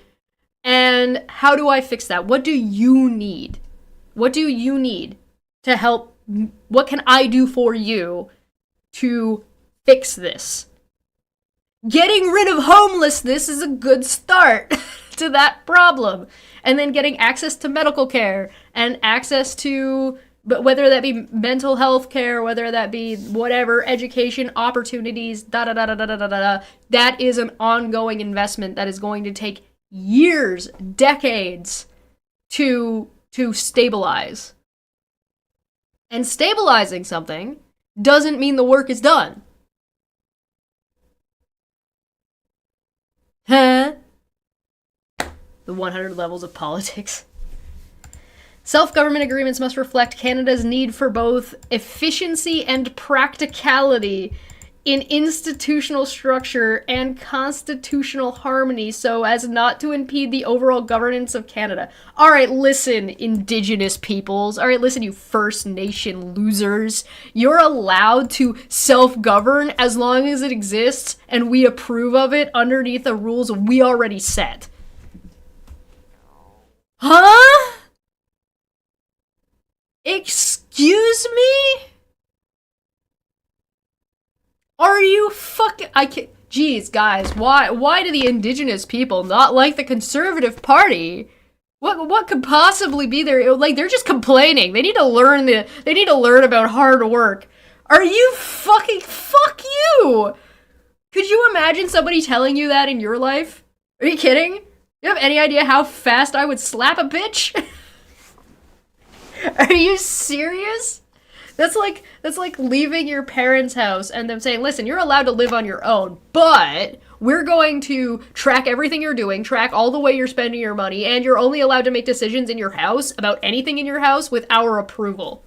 and how do I fix that? What do you need? What do you need to help? What can I do for you to fix this? Getting rid of homelessness is a good start. to that problem. And then getting access to medical care and access to, but whether that be mental health care, whether that be whatever, education, opportunities, that is an ongoing investment that is going to take years, decades to stabilize. And stabilizing something doesn't mean the work is done. Huh? The 100 levels of politics. Self-government agreements must reflect Canada's need for both efficiency and practicality in institutional structure and constitutional harmony so as not to impede the overall governance of Canada. Alright, listen, Indigenous peoples. Alright, listen, you First Nation losers. You're allowed to self-govern as long as it exists and we approve of it underneath the rules we already set. Huh? Excuse me? Are you fucking... I can't... Jeez, guys, why do the Indigenous people not like the Conservative Party? What could possibly be there? Like, they're just complaining. They need to learn about hard work. Are you fucking... Fuck you! Could you imagine somebody telling you that in your life? Are you kidding? You have any idea how fast I would slap a bitch? Are you serious? That's like leaving your parents' house and them saying, listen, you're allowed to live on your own, but we're going to track everything you're doing, track all the way you're spending your money, and you're only allowed to make decisions in your house about anything in your house with our approval.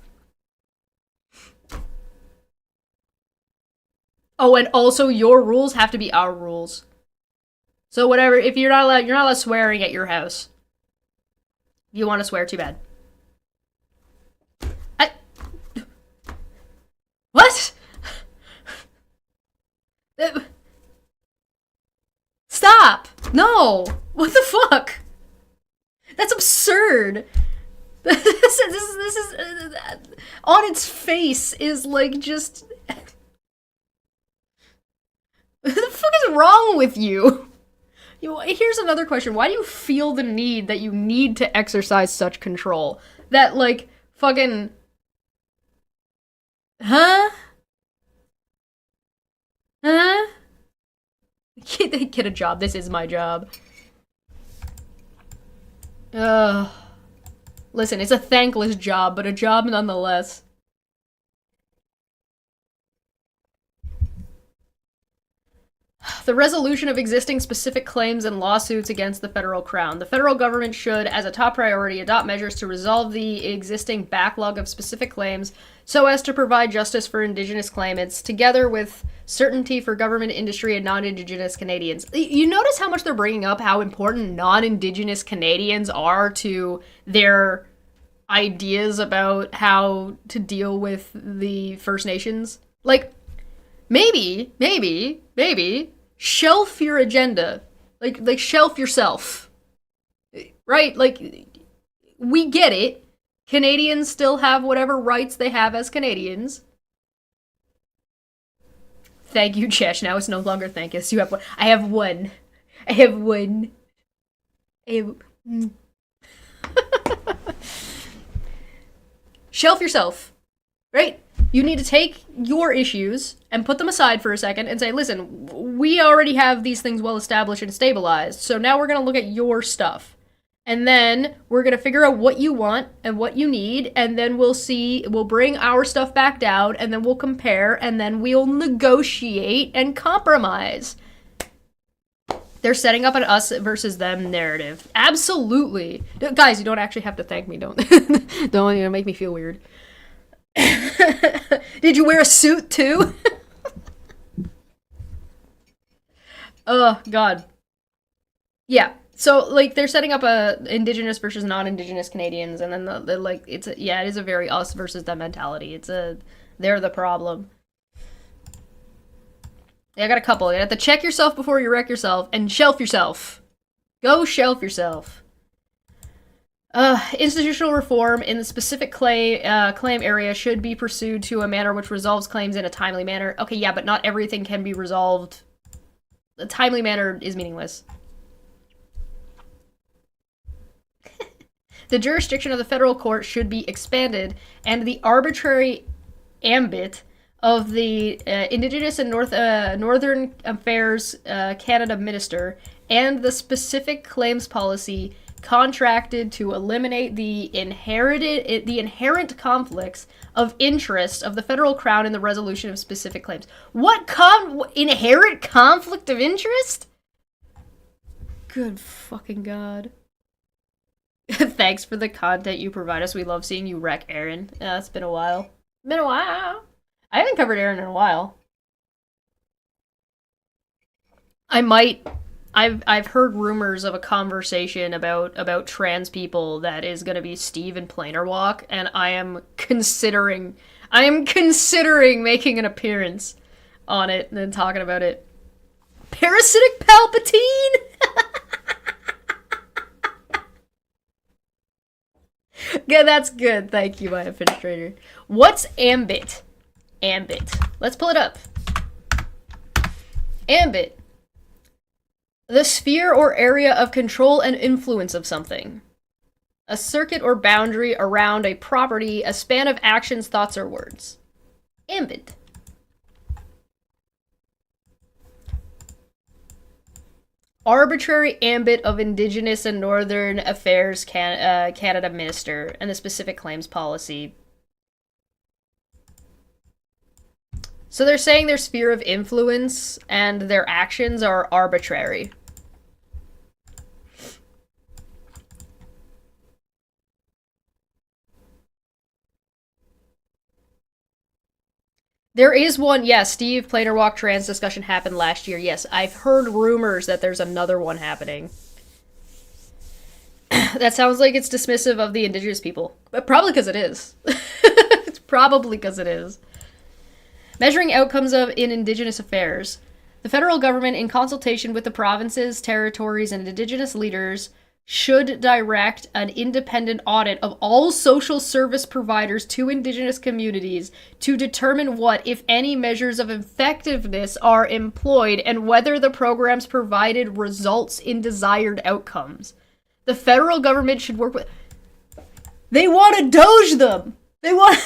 Oh, and also your rules have to be our rules. So whatever, if you're not allowed swearing at your house. If you want to swear, too bad. What? Stop! No! What the fuck? That's absurd. This is on its face is like just... What the fuck is wrong with you? Here's another question. Why do you feel the need that you need to exercise such control? That, like, fucking... Huh? Huh? Get a job. This is my job. Listen, it's a thankless job, but a job nonetheless. The resolution of existing specific claims and lawsuits against the federal crown. The federal government should, as a top priority, adopt measures to resolve the existing backlog of specific claims so as to provide justice for Indigenous claimants, together with certainty for government, industry, and non-Indigenous Canadians. You notice how much they're bringing up how important non-Indigenous Canadians are to their ideas about how to deal with the First Nations? Like, maybe, shelf your agenda. Like shelf yourself. Right? Like, we get it. Canadians still have whatever rights they have as Canadians. Thank you, Chesh. Now it's no longer thank us. You have one. I have one. Shelf yourself. Right? You need to take your issues and put them aside for a second and say, listen, we already have these things well established and stabilized, so now we're going to look at your stuff. And then we're going to figure out what you want and what you need, and then we'll bring our stuff back down, and then we'll compare, and then we'll negotiate and compromise. They're setting up an us versus them narrative. Absolutely. Guys, you don't actually have to thank me, don't make me feel weird. Did you wear a suit too? Oh, God. Yeah. So, like, they're setting up a Indigenous versus non-Indigenous Canadians, and then it is a very us versus them mentality. They're the problem. Yeah, I got a couple. You have to check yourself before you wreck yourself, and shelf yourself. Go shelf yourself. Institutional reform in the specific claim area should be pursued to a manner which resolves claims in a timely manner. Okay, yeah, but not everything can be resolved. A timely manner is meaningless. The jurisdiction of the federal court should be expanded, and the arbitrary ambit of the Indigenous and Northern Affairs Canada Minister and the specific claims policy contracted to eliminate the inherent conflicts of interest of the federal crown in the resolution of specific claims. What inherent conflict of interest? Good fucking god. Thanks for the content you provide us. We love seeing you wreck Aaron. It's been a while. I haven't covered Aaron in a while. I've heard rumors of a conversation about trans people that is going to be Steve in Planar Walk, and I am considering making an appearance on it and then talking about it. Parasitic Palpatine. Yeah, that's good. Thank you, my administrator. What's ambit? Ambit. Let's pull it up. Ambit. The sphere or area of control and influence of something. A circuit or boundary around a property, a span of actions, thoughts, or words. Ambit. Arbitrary ambit of Indigenous and Northern Affairs Canada Minister and the specific claims policy. So they're saying their sphere of influence and their actions are arbitrary. There is one, yes, Steve, Planar Walk trans discussion happened last year. Yes, I've heard rumors that there's another one happening. That sounds like it's dismissive of the Indigenous people. But probably because it is. It's probably because it is. Measuring outcomes in Indigenous affairs. The federal government, in consultation with the provinces, territories, and Indigenous leaders, should direct an independent audit of all social service providers to Indigenous communities to determine what, if any, measures of effectiveness are employed and whether the programs provided results in desired outcomes. The federal government should work with... They want to doge them! They want...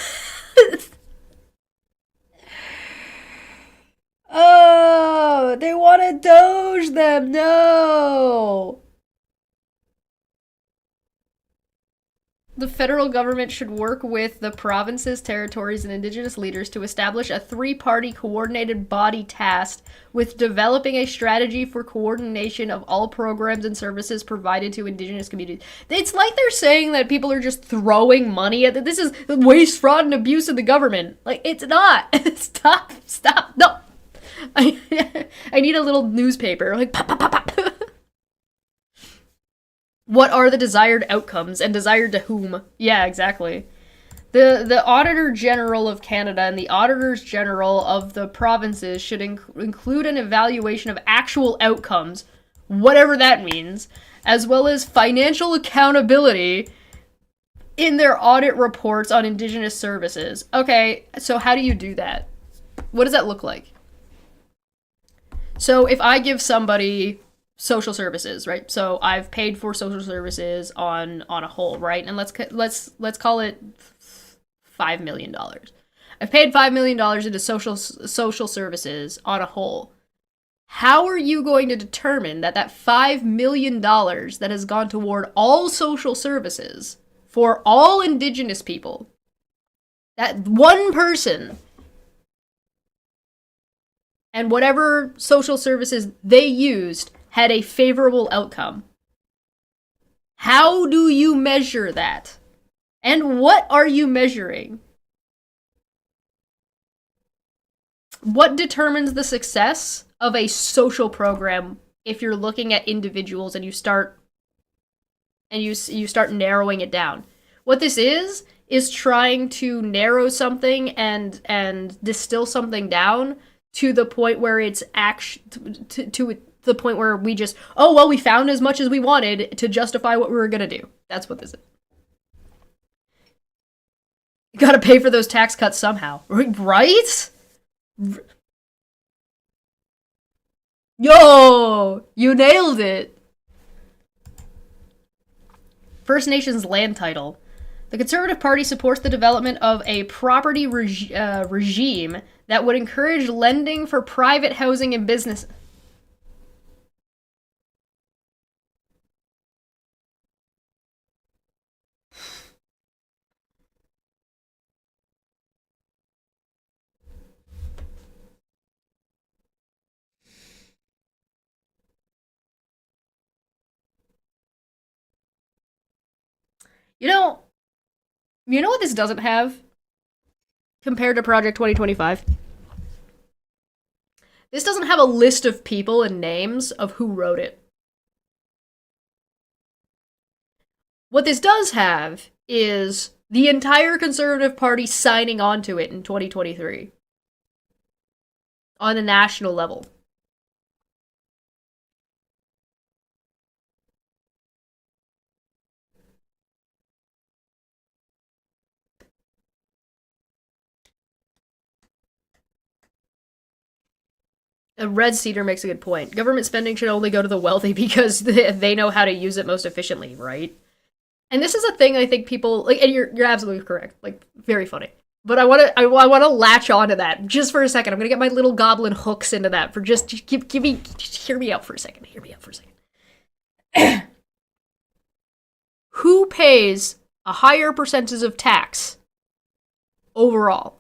Oh, they want to doge them! No! The federal government should work with the provinces, territories, and Indigenous leaders to establish a three-party coordinated body tasked with developing a strategy for coordination of all programs and services provided to Indigenous communities. It's like they're saying that people are just throwing money at it. This is waste, fraud, and abuse of the government. Like, it's not. Stop. No. I need a little newspaper. Like, pop, pop, pop, pop. What are the desired outcomes, and desired to whom? Yeah, exactly. The Auditor General of Canada and the Auditors General of the provinces should include an evaluation of actual outcomes, whatever that means, as well as financial accountability in their audit reports on Indigenous services. Okay, so how do you do that? What does that look like? So if I give somebody social services, right? So I've paid for social services on a whole, right? And let's call it $5 million. I've paid $5 million into social services on a whole. How are you going to determine that $5 million that has gone toward all social services for all Indigenous people, that one person and whatever social services they used had a favorable outcome? How do you measure that? And what are you measuring? What determines the success of a social program if you're looking at individuals and you start narrowing it down? What this is trying to narrow something and distill something down to the point where it's to the point where we just, oh, well, we found as much as we wanted to justify what we were going to do. That's what this is. You gotta pay for those tax cuts somehow. Right? Yo! You nailed it! First Nations land title. The Conservative Party supports the development of a property regime that would encourage lending for private housing and business. You know what this doesn't have compared to Project 2025? This doesn't have a list of people and names of who wrote it. What this does have is the entire Conservative Party signing on to it in 2023 on a national level. Red Cedar makes a good point. Government spending should only go to the wealthy because they know how to use it most efficiently, right? And this is a thing I think people like, and you're absolutely correct. Like, very funny. But I want to latch onto that just for a second. I'm gonna get my little goblin hooks into that for just hear me out for a second. Hear me out for a second. Who pays a higher percentage of tax overall?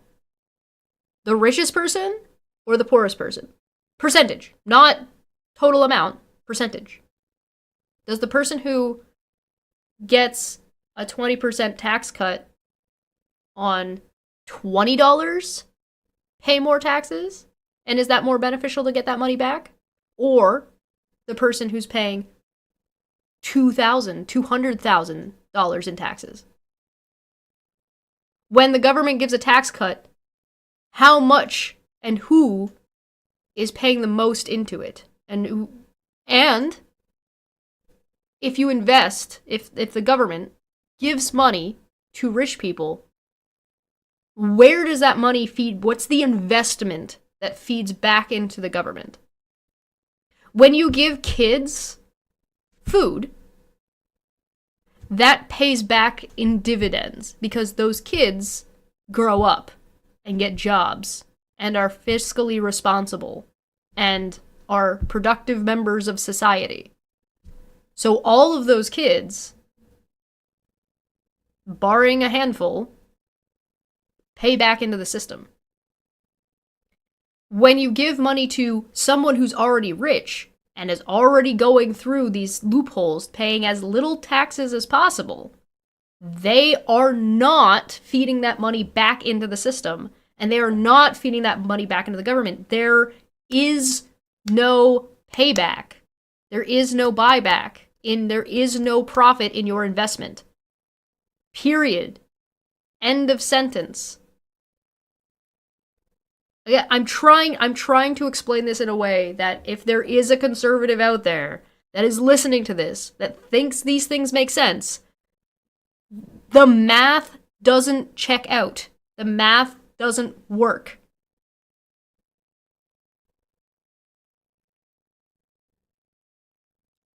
The richest person or the poorest person? Percentage, not total amount, percentage. Does the person who gets a 20% tax cut on $20 pay more taxes? And is that more beneficial to get that money back? Or the person who's paying $200,000 in taxes? When the government gives a tax cut, how much and who is paying the most into it? And if you invest, if the government gives money to rich people, where does that money feed? What's the investment that feeds back into the government? When you give kids food, that pays back in dividends because those kids grow up and get jobs and are fiscally responsible and are productive members of society. So all of those kids, barring a handful, pay back into the system. When you give money to someone who's already rich and is already going through these loopholes, paying as little taxes as possible, they are not feeding that money back into the system, and they are not feeding that money back into the government. There is no payback. There is no buyback. There is no profit in your investment. Period. End of sentence. Yeah, I'm trying to explain this in a way that if there is a conservative out there that is listening to this, that thinks these things make sense, the math doesn't check out. The math doesn't work.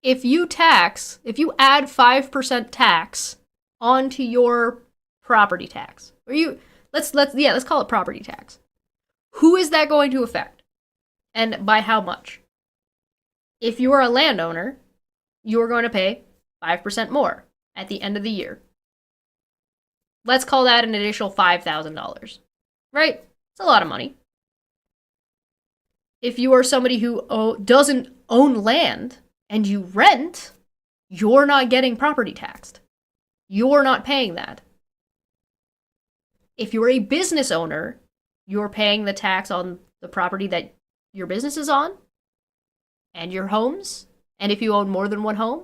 If you add 5% tax onto your property tax, let's call it property tax. Who is that going to affect? And by how much? If you are a landowner, you are going to pay 5% more at the end of the year. Let's call that an additional $5,000. Right? It's a lot of money. If you are somebody who doesn't own land and you rent, you're not getting property taxed. You're not paying that. If you're a business owner, you're paying the tax on the property that your business is on and your homes, and if you own more than one home.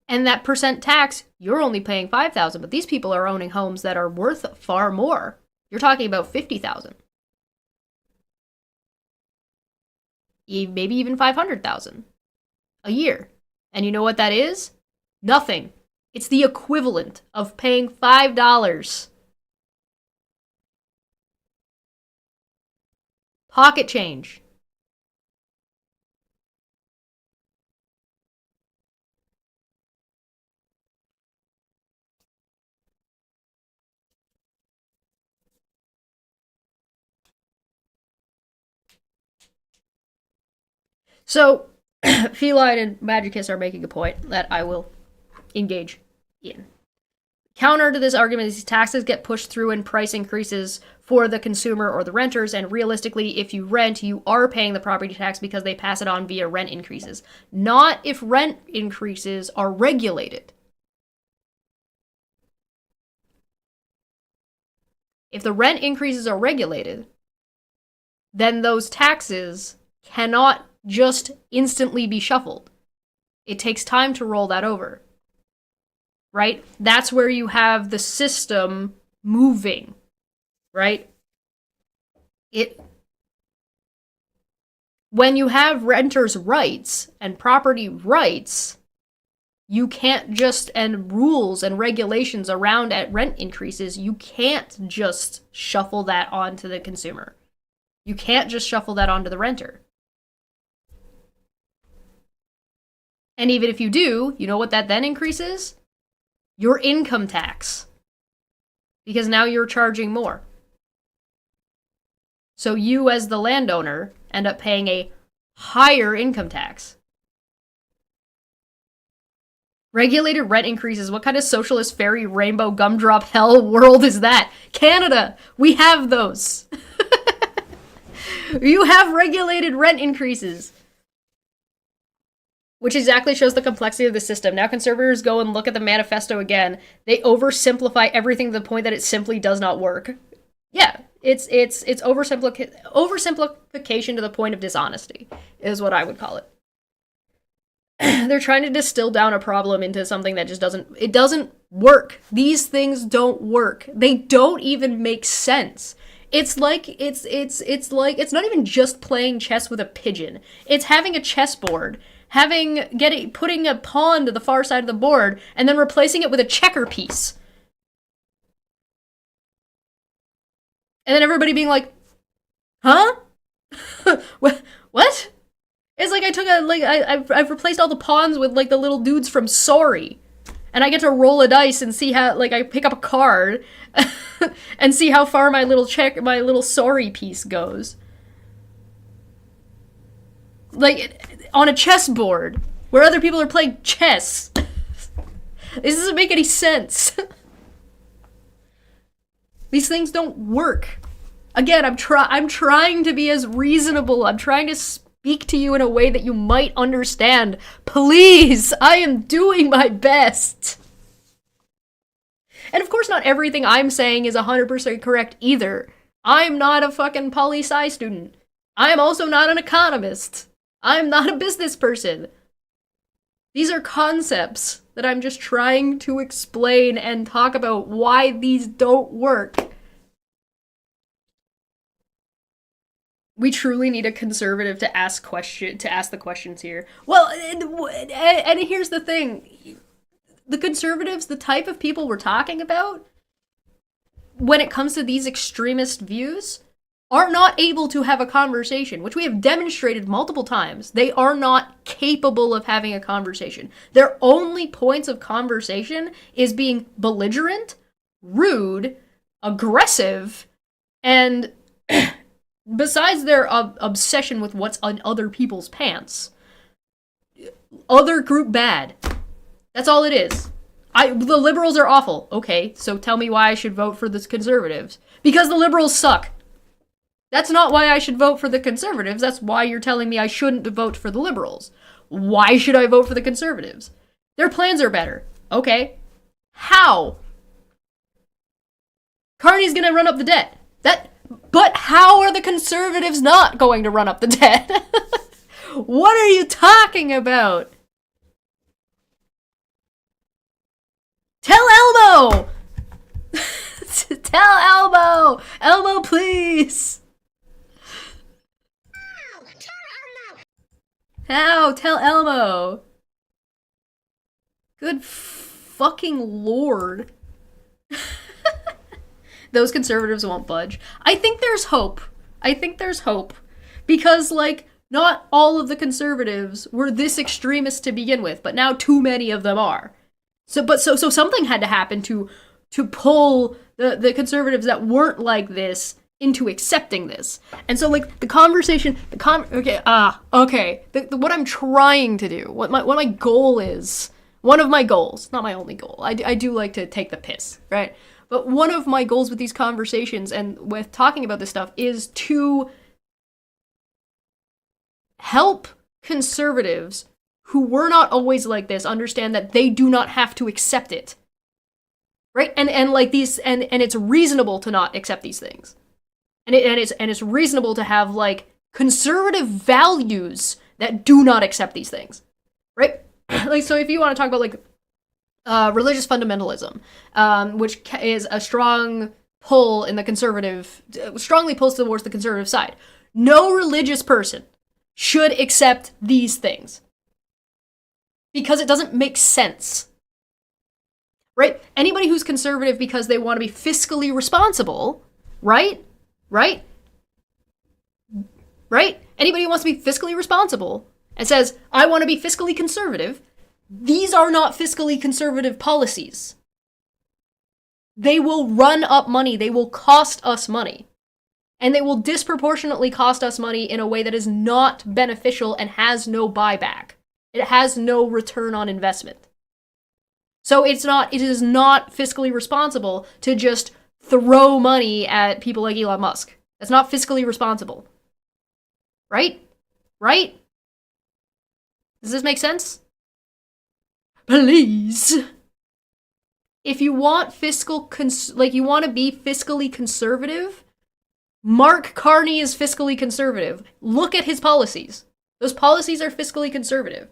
And that percent tax, you're only paying $5,000, but these people are owning homes that are worth far more. You're talking about $50,000. Maybe even $500,000 a year. And you know what that is? Nothing. It's the equivalent of paying $5. Pocket change. So, Feline and Magicus are making a point that I will engage in. Counter to this argument is taxes get pushed through in price increases for the consumer or the renters, and realistically, if you rent, you are paying the property tax because they pass it on via rent increases. Not if rent increases are regulated. If the rent increases are regulated, then those taxes cannot just instantly be shuffled. It takes time to roll that over. Right? That's where you have the system moving. Right? When you have renters' rights and property rights, you can't just, and rules and regulations around at rent increases, you can't just shuffle that onto the consumer. You can't just shuffle that onto the renter. And even if you do, you know what that then increases? Your income tax. Because now you're charging more. So you, as the landowner, end up paying a higher income tax. Regulated rent increases. What kind of socialist fairy rainbow gumdrop hell world is that? Canada! We have those! You have regulated rent increases. Which exactly shows the complexity of the system. Now conservators go and look at the manifesto again. They oversimplify everything to the point that it simply does not work. Yeah, it's oversimplification to the point of dishonesty, is what I would call it. They're trying to distill down a problem into something that just doesn't work. These things don't work. They don't even make sense. It's like it's not even just playing chess with a pigeon. It's having a chessboard, putting a pawn to the far side of the board, and then replacing it with a checker piece. And then everybody being like, huh? What? It's like I've replaced all the pawns with like the little dudes from Sorry. And I get to roll a dice and see how, like, I pick up a card and see how far my little Sorry piece goes. Like, on a chessboard, where other people are playing chess. This doesn't make any sense. These things don't work. Again, I'm trying to be as reasonable. I'm trying to speak to you in a way that you might understand. Please, I am doing my best. And of course, not everything I'm saying is 100% correct either. I'm not a fucking poli-sci student. I am also not an economist. I'm not a business person. These are concepts that I'm just trying to explain and talk about why these don't work. We truly need a conservative to ask the questions here. Well, and here's the thing. The conservatives, the type of people we're talking about, when it comes to these extremist views, are not able to have a conversation, which we have demonstrated multiple times. They are not capable of having a conversation. Their only points of conversation is being belligerent, rude, aggressive, and besides their obsession with what's on other people's pants, other group bad. That's all it is. The liberals are awful. Okay, so tell me why I should vote for the conservatives. Because the liberals suck. That's not why I should vote for the conservatives. That's why you're telling me I shouldn't vote for the liberals. Why should I vote for the conservatives? Their plans are better. Okay. How? Carney's gonna run up the debt. But how are the conservatives not going to run up the debt? What are you talking about? Tell Elmo! Tell Elmo! Elmo, please! How? Tell Elmo! Good fucking lord. Those conservatives won't budge. I think there's hope. Because, like, not all of the conservatives were this extremist to begin with, but now too many of them are. So something had to happen to pull the conservatives that weren't like this into accepting this. And so, like, the conversation, what I'm trying to do, what my goal is, one of my goals, not my only goal, I do like to take the piss, right? But one of my goals with these conversations and with talking about this stuff is to help conservatives who were not always like this understand that they do not have to accept it. Right? And like these, and it's reasonable to not accept these things. And it's reasonable to have like conservative values that do not accept these things. Right? Like, so if you want to talk about like religious fundamentalism, which is a strong pull in the conservative, strongly pulls towards the conservative side. No religious person should accept these things. Because it doesn't make sense. Right? Anybody who's conservative because they want to be fiscally responsible, right? Anybody who wants to be fiscally responsible and says, I want to be fiscally conservative, these are not fiscally conservative policies. They will run up money. They will cost us money. And they will disproportionately cost us money in a way that is not beneficial and has no buyback. It has no return on investment. So it is not fiscally responsible to just throw money at people like Elon Musk. That's not fiscally responsible. Right? Does this make sense? Please. If you want you want to be fiscally conservative, Mark Carney is fiscally conservative. Look at his policies. Those policies are fiscally conservative.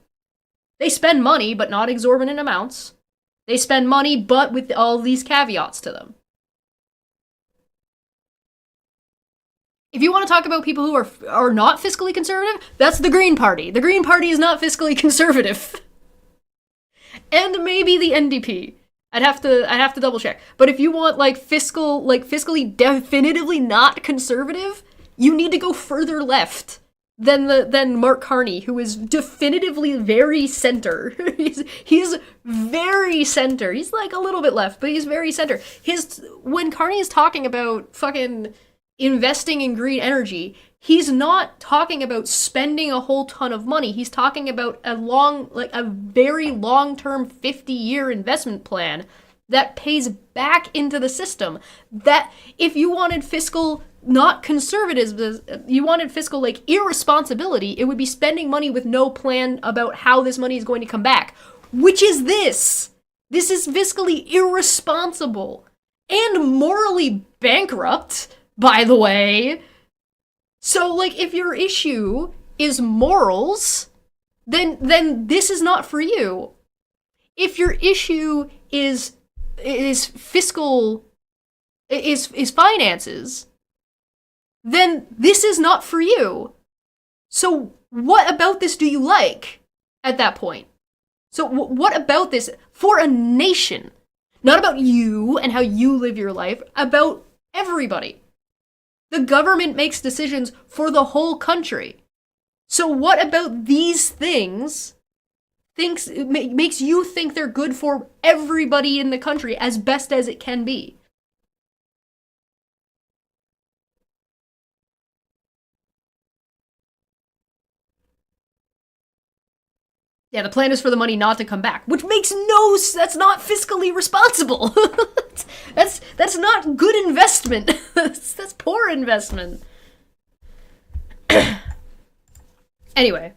They spend money, but not exorbitant amounts. They spend money, but with all these caveats to them. If you want to talk about people who are not fiscally conservative, that's the Green Party. The Green Party is not fiscally conservative. And maybe the NDP. I'd have to double check. But if you want fiscally definitively not conservative, you need to go further left than Mark Carney, who is definitively very center. he's very center. He's like a little bit left, but he's very center. When Carney is talking about fucking investing in green energy, he's not talking about spending a whole ton of money. He's talking about a very long-term 50-year investment plan that pays back into the system. That if you wanted fiscal not conservatism, you wanted fiscal irresponsibility, it would be spending money with no plan about how this money is going to come back. Which is this? This is fiscally irresponsible and morally bankrupt, by the way. So, if your issue is morals, then this is not for you. If your issue is fiscal, is finances, then this is not for you. So what about this do you like at that point? So what about this for a nation? Not about you and how you live your life, about everybody. The government makes decisions for the whole country. So what about these things makes you think they're good for everybody in the country as best as it can be? Yeah, the plan is for the money not to come back, which makes that's not fiscally responsible. That's not good investment. That's poor investment. Anyway,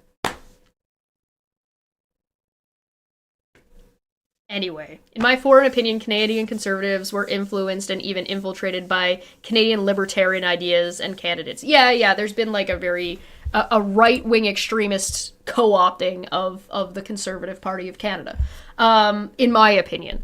in my foreign opinion, Canadian conservatives were influenced and even infiltrated by Canadian libertarian ideas and candidates. Yeah, there's been a right-wing extremist co-opting of the Conservative Party of Canada, in my opinion.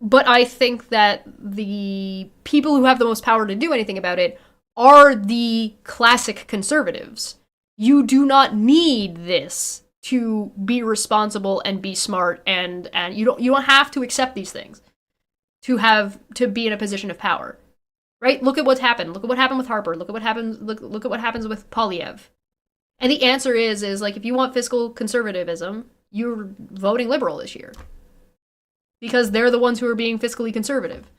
But I think that the people who have the most power to do anything about it are the classic conservatives. You do not need this to be responsible and be smart, and you don't have to accept these things to be in a position of power. Right? Look at what's happened. Look at what happened with Harper. Look at what happens with Polyev. And the answer is if you want fiscal conservatism, you're voting liberal this year. Because they're the ones who are being fiscally conservative.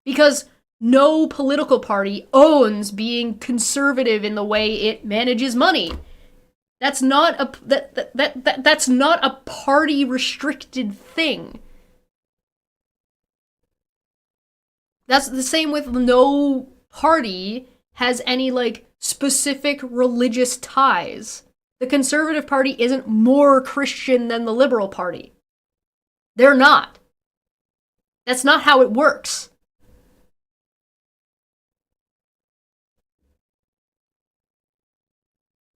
Because No political party owns being conservative in the way it manages money. That's not a that's not a party restricted thing. That's the same with no party has any like specific religious ties. The Conservative Party isn't more Christian than the Liberal Party. They're not. That's not how it works.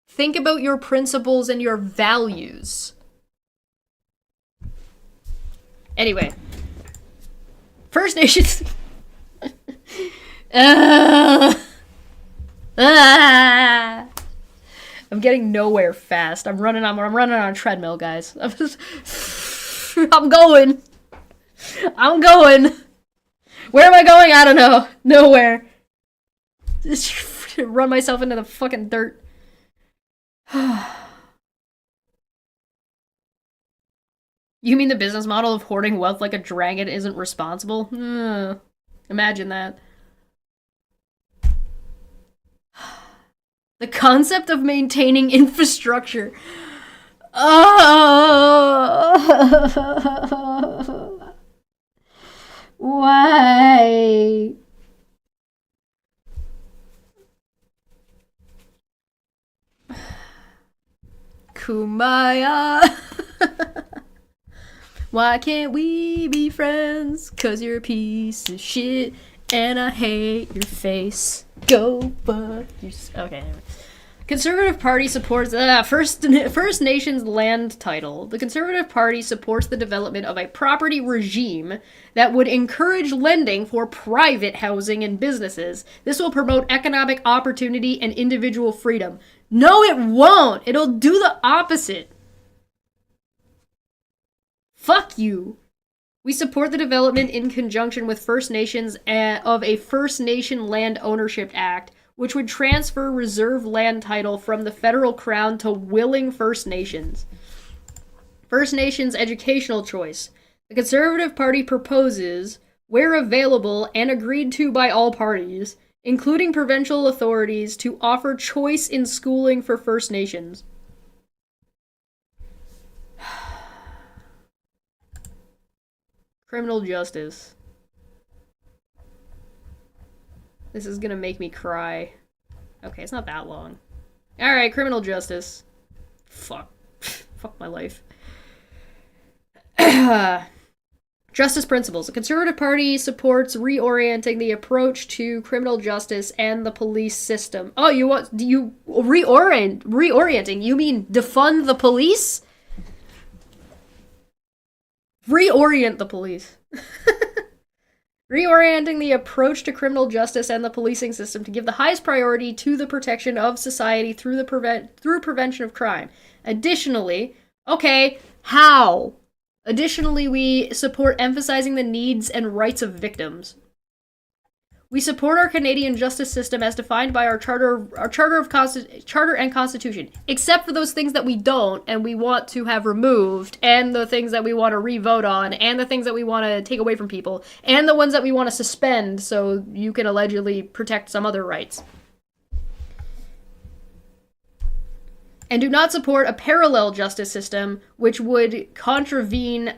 Think about your principles and your values. Anyway. First Nations... I'm getting nowhere fast. I'm running on a treadmill, guys. I'm going. Where am I going? I don't know. Nowhere. Just run myself into the fucking dirt. You mean the business model of hoarding wealth like a dragon isn't responsible? Imagine that. The concept of maintaining infrastructure. Oh. Why? Kumbaya. Why can't we be friends? 'Cause you're a piece of shit and I hate your face. Go fuck yourself. Okay, anyway. Conservative Party supports First Nations land title. The Conservative Party supports the development of a property regime that would encourage lending for private housing and businesses. This will promote economic opportunity and individual freedom. No, it won't. It'll do the opposite. Fuck you. We support the development in conjunction with First Nations of a First Nation Land Ownership Act, which would transfer reserve land title from the federal crown to willing First Nations. First Nations educational choice. The Conservative Party proposes, where available and agreed to by all parties, including provincial authorities, to offer choice in schooling for First Nations. Criminal justice. This is gonna make me cry. Okay, it's not that long. Alright, criminal justice. Fuck. Fuck my life. Justice principles. The Conservative Party supports reorienting the approach to criminal justice and the police system. Oh, reorienting? You mean defund the police? Reorient the police. Reorienting the approach to criminal justice and the policing system to give the highest priority to the protection of society through prevention of crime. Additionally, okay, how? Additionally, we support emphasizing the needs and rights of victims. We support our Canadian justice system as defined by our charter and constitution, except for those things that we don't and we want to have removed, and the things that we want to re-vote on, and the things that we want to take away from people, and the ones that we want to suspend so you can allegedly protect some other rights. And do not support a parallel justice system which would contravene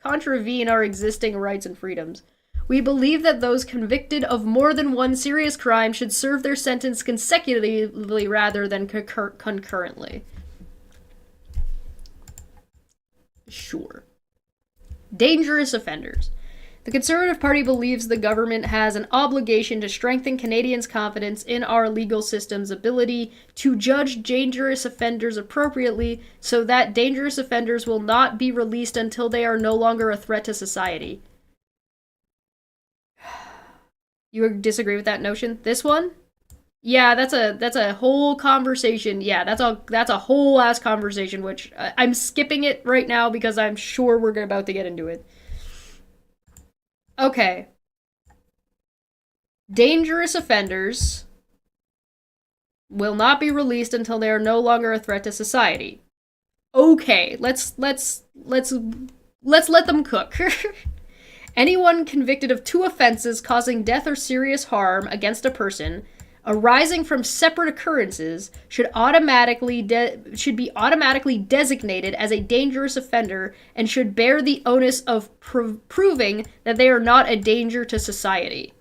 our existing rights and freedoms. We believe that those convicted of more than one serious crime should serve their sentence consecutively rather than concurrently. Sure. Dangerous offenders. The Conservative Party believes the government has an obligation to strengthen Canadians' confidence in our legal system's ability to judge dangerous offenders appropriately so that dangerous offenders will not be released until they are no longer a threat to society. You disagree with that notion? This one? Yeah, that's a whole conversation. Yeah, that's a whole ass conversation, which I'm skipping it right now because I'm sure we're about to get into it. Okay. Dangerous offenders will not be released until they are no longer a threat to society. Okay, let's let them cook. Anyone convicted of 2 offenses causing death or serious harm against a person arising from separate occurrences should be automatically designated as a dangerous offender and should bear the onus of proving that they are not a danger to society.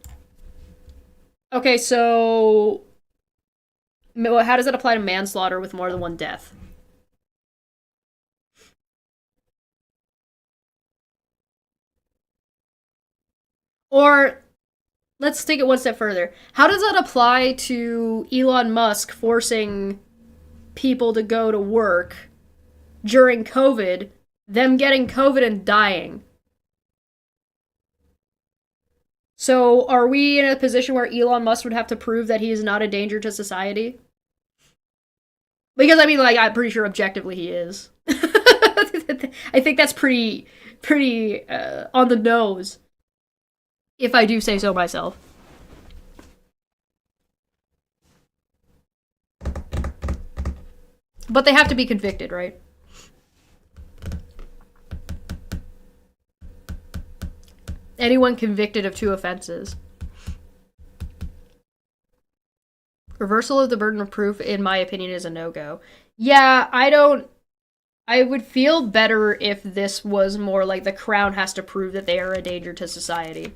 Okay, so how does that apply to manslaughter with more than 1 death? Or let's take it one step further. How does that apply to Elon Musk forcing people to go to work during COVID, them getting COVID and dying? So are we in a position where Elon Musk would have to prove that he is not a danger to society? Because, I mean, like, I'm pretty sure objectively he is. I think that's pretty on the nose, if I do say so myself. But they have to be convicted, right? Anyone convicted of 2 offenses. Reversal of the burden of proof, in my opinion, is a no-go. Yeah, I would feel better if this was more like the Crown has to prove that they are a danger to society.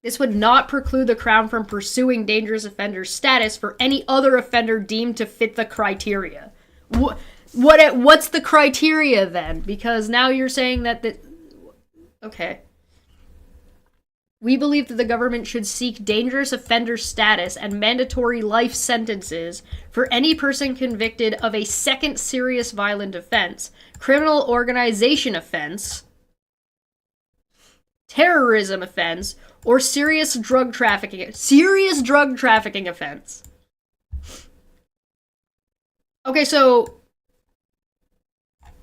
This would not preclude the Crown from pursuing dangerous offender status for any other offender deemed to fit the criteria. What's the criteria then? Because now you're saying that okay. We believe that the government should seek dangerous offender status and mandatory life sentences for any person convicted of a second serious violent offense, criminal organization offense, terrorism offense, or serious drug trafficking offense. Okay, so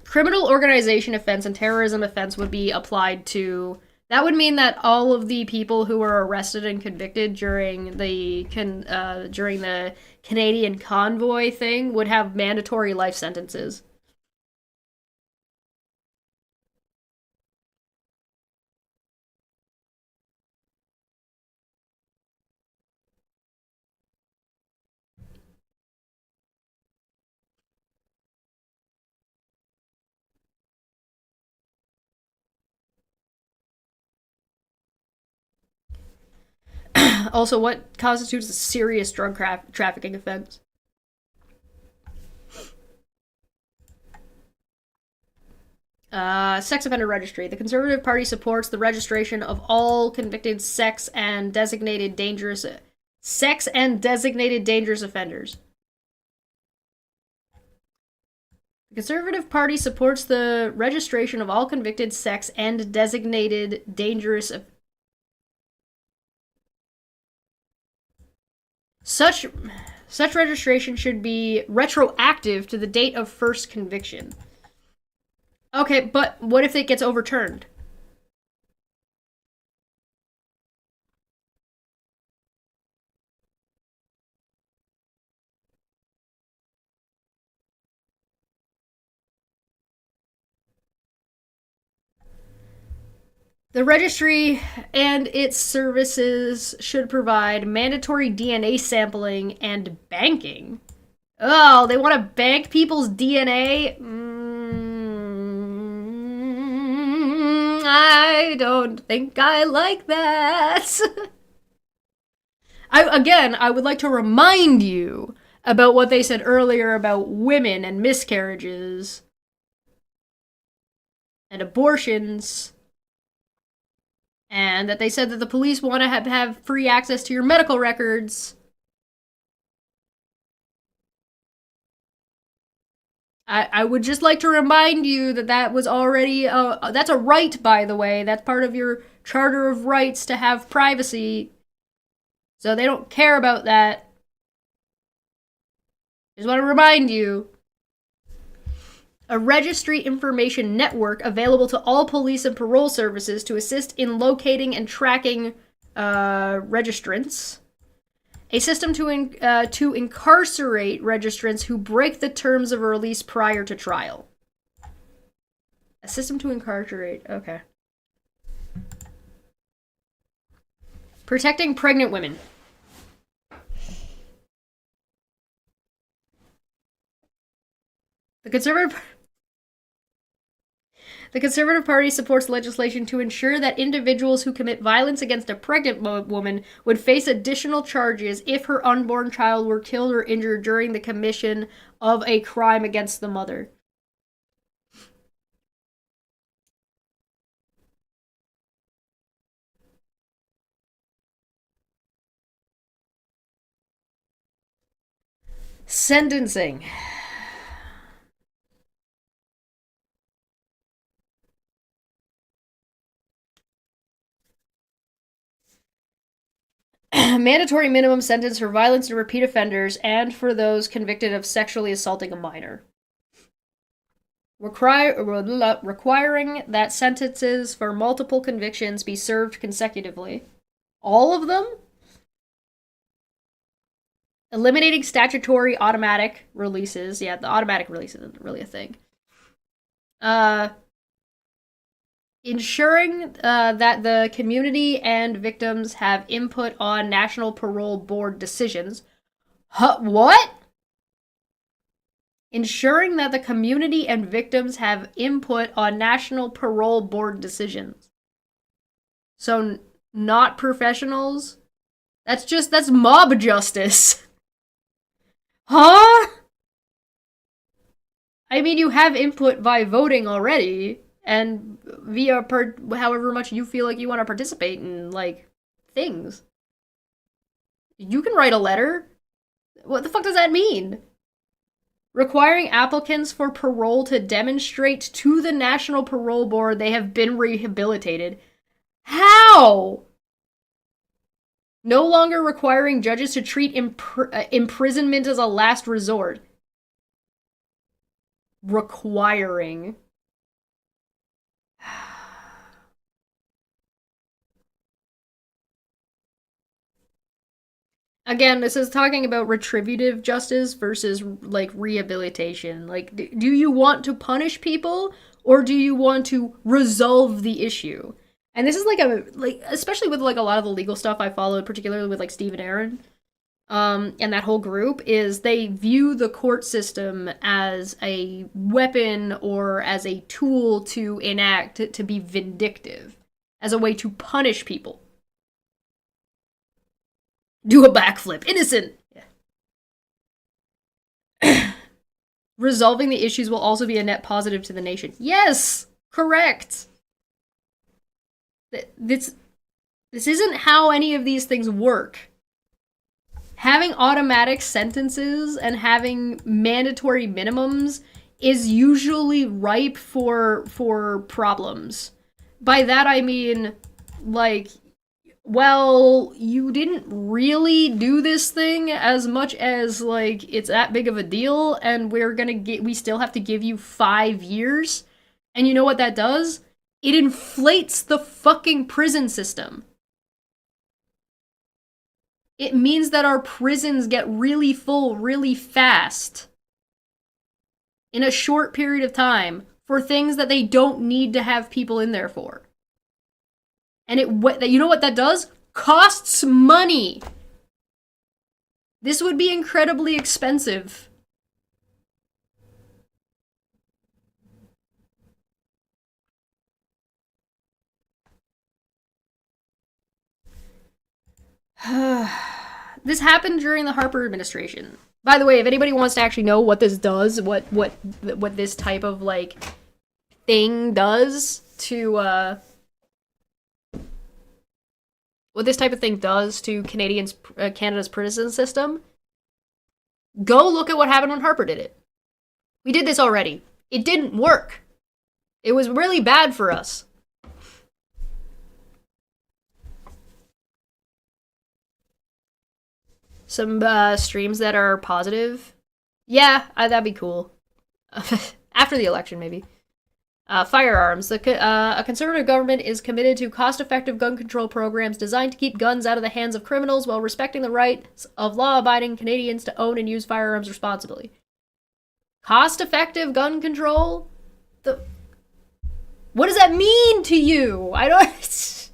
criminal organization offense and terrorism offense would be applied to. That would mean that all of the people who were arrested and convicted during the Canadian convoy thing would have mandatory life sentences. Also, what constitutes a serious drug trafficking offense? Sex offender registry. The Conservative Party supports the registration of all convicted sex and designated dangerous offenders. The Conservative Party supports the registration of all convicted sex and designated dangerous offenders. Such registration should be retroactive to the date of first conviction. Okay, but what if it gets overturned? The registry and its services should provide mandatory DNA sampling and banking. Oh, they want to bank people's DNA? I don't think I like that. I would like to remind you about what they said earlier about women and miscarriages and abortions. And that they said that the police want to have free access to your medical records. I would just like to remind you that that was already, that's a right, by the way. That's part of your Charter of Rights to have privacy. So they don't care about that. Just want to remind you. A registry information network available to all police and parole services to assist in locating and tracking registrants. A system to incarcerate registrants who break the terms of a release prior to trial. A system to incarcerate, okay. Protecting pregnant women. The Conservative Party supports legislation to ensure that individuals who commit violence against a pregnant woman would face additional charges if her unborn child were killed or injured during the commission of a crime against the mother. Sentencing. Mandatory minimum sentence for violence to repeat offenders and for those convicted of sexually assaulting a minor. Requiring that sentences for multiple convictions be served consecutively. All of them? Eliminating statutory automatic releases. Yeah, the automatic release isn't really a thing. Ensuring that the community and victims have input on National Parole Board decisions. What? Ensuring that the community and victims have input on National Parole Board decisions. So, not professionals? That's mob justice. Huh? I mean, you have input by voting already, and via however much you feel like you want to participate in, like, things. You can write a letter. What the fuck does that mean? Requiring applicants for parole to demonstrate to the National Parole Board they have been rehabilitated. How? No longer requiring judges to treat imprisonment as a last resort. Requiring. Again, this is talking about retributive justice versus, like, rehabilitation. Like, do you want to punish people, or do you want to resolve the issue? And this is, like, especially with, like, a lot of the legal stuff I followed, particularly with, like, Steve and Aaron, and that whole group, is they view the court system as a weapon or as a tool to enact, to be vindictive, as a way to punish people. Do a backflip. Innocent! Yeah. Resolving the issues will also be a net positive to the nation. Yes! Correct! This isn't how any of these things work. Having automatic sentences and having mandatory minimums is usually ripe for problems. By that I mean, like, well, you didn't really do this thing as much as, like, it's that big of a deal, and we still have to give you 5 years. And you know what that does? It inflates the fucking prison system. It means that our prisons get really full really fast. In a short period of time, for things that they don't need to have people in there for. And you know what that does? Costs money. This would be incredibly expensive. This happened during the Harper administration. By the way, if anybody wants to actually know what this does, what this type of, like, thing does to what this type of thing does to Canada's prison system, go look at what happened when Harper did it. We did this already. It didn't work. It was really bad for us. Some streams that are positive. Yeah, that'd be cool. After the election, maybe. Firearms. A conservative government is committed to cost-effective gun control programs designed to keep guns out of the hands of criminals while respecting the rights of law-abiding Canadians to own and use firearms responsibly. Cost-effective gun control? What does that mean to you? I don't...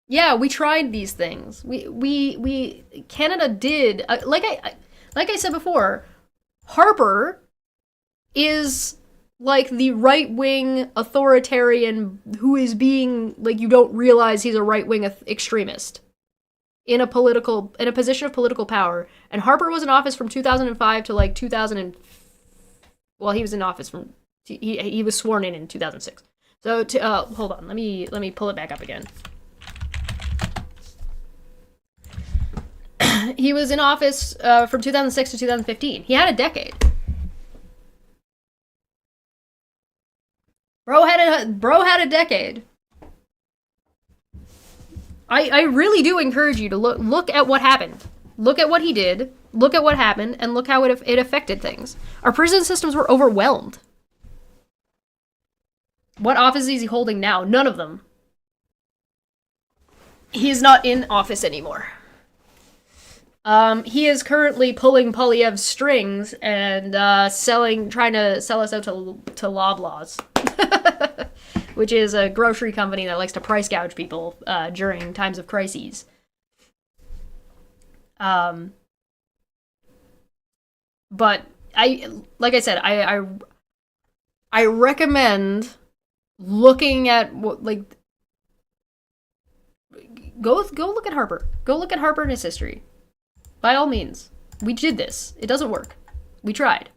Yeah, we tried these things. Canada did, like I said before, Harper is like the right-wing authoritarian who is being, like, you don't realize he's a right-wing extremist in a position of political power. And Harper was in office from 2005 to like 2000 well, he was in office from he was sworn in 2006. So hold on, let me pull it back up again. He was in office from 2006 to 2015. He had a decade. Bro had a decade. I really do encourage you to look at what happened. Look at what he did. Look at what happened, and look how it affected things. Our prison systems were overwhelmed. What office is he holding now? None of them. He is not in office anymore. He is currently pulling Poilievre's strings and trying to sell us out to Loblaws, which is a grocery company that likes to price gouge people during times of crises. But like I said, I recommend looking at what, like, go look at Harper. Go look at Harper and his history. By all means. We did this. It doesn't work. We tried.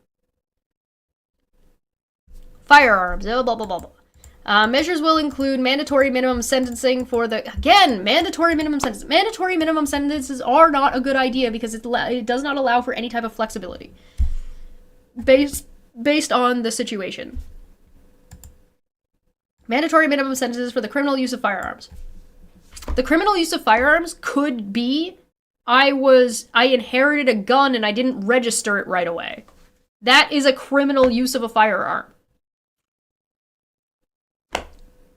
Firearms. Blah, blah, blah, blah. Measures will include mandatory minimum sentencing for the... Again, mandatory minimum sentences. Mandatory minimum sentences are not a good idea because it does not allow for any type of flexibility. Based on the situation. Mandatory minimum sentences for the criminal use of firearms. The criminal use of firearms could be... I inherited a gun and I didn't register it right away. That is a criminal use of a firearm.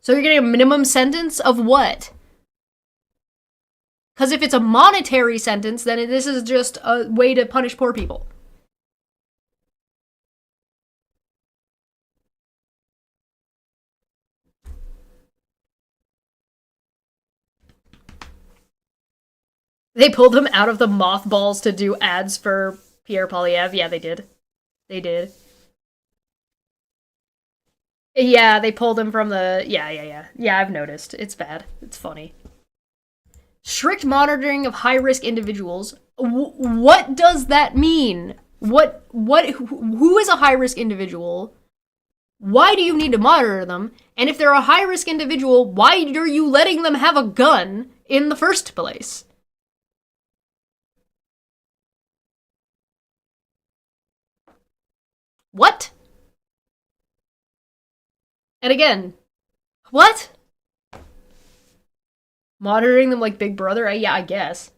So you're getting a minimum sentence of what? Because if it's a monetary sentence, then this is just a way to punish poor people. They pulled him out of the mothballs to do ads for Pierre Poilievre. Yeah, they did. They did. Yeah, they pulled him from the... Yeah. Yeah, I've noticed. It's bad. It's funny. Strict monitoring of high-risk individuals. What does that mean? Who is a high-risk individual? Why do you need to monitor them? And if they're a high-risk individual, why are you letting them have a gun in the first place? What? And again, what? Monitoring them like Big Brother? Yeah, I guess.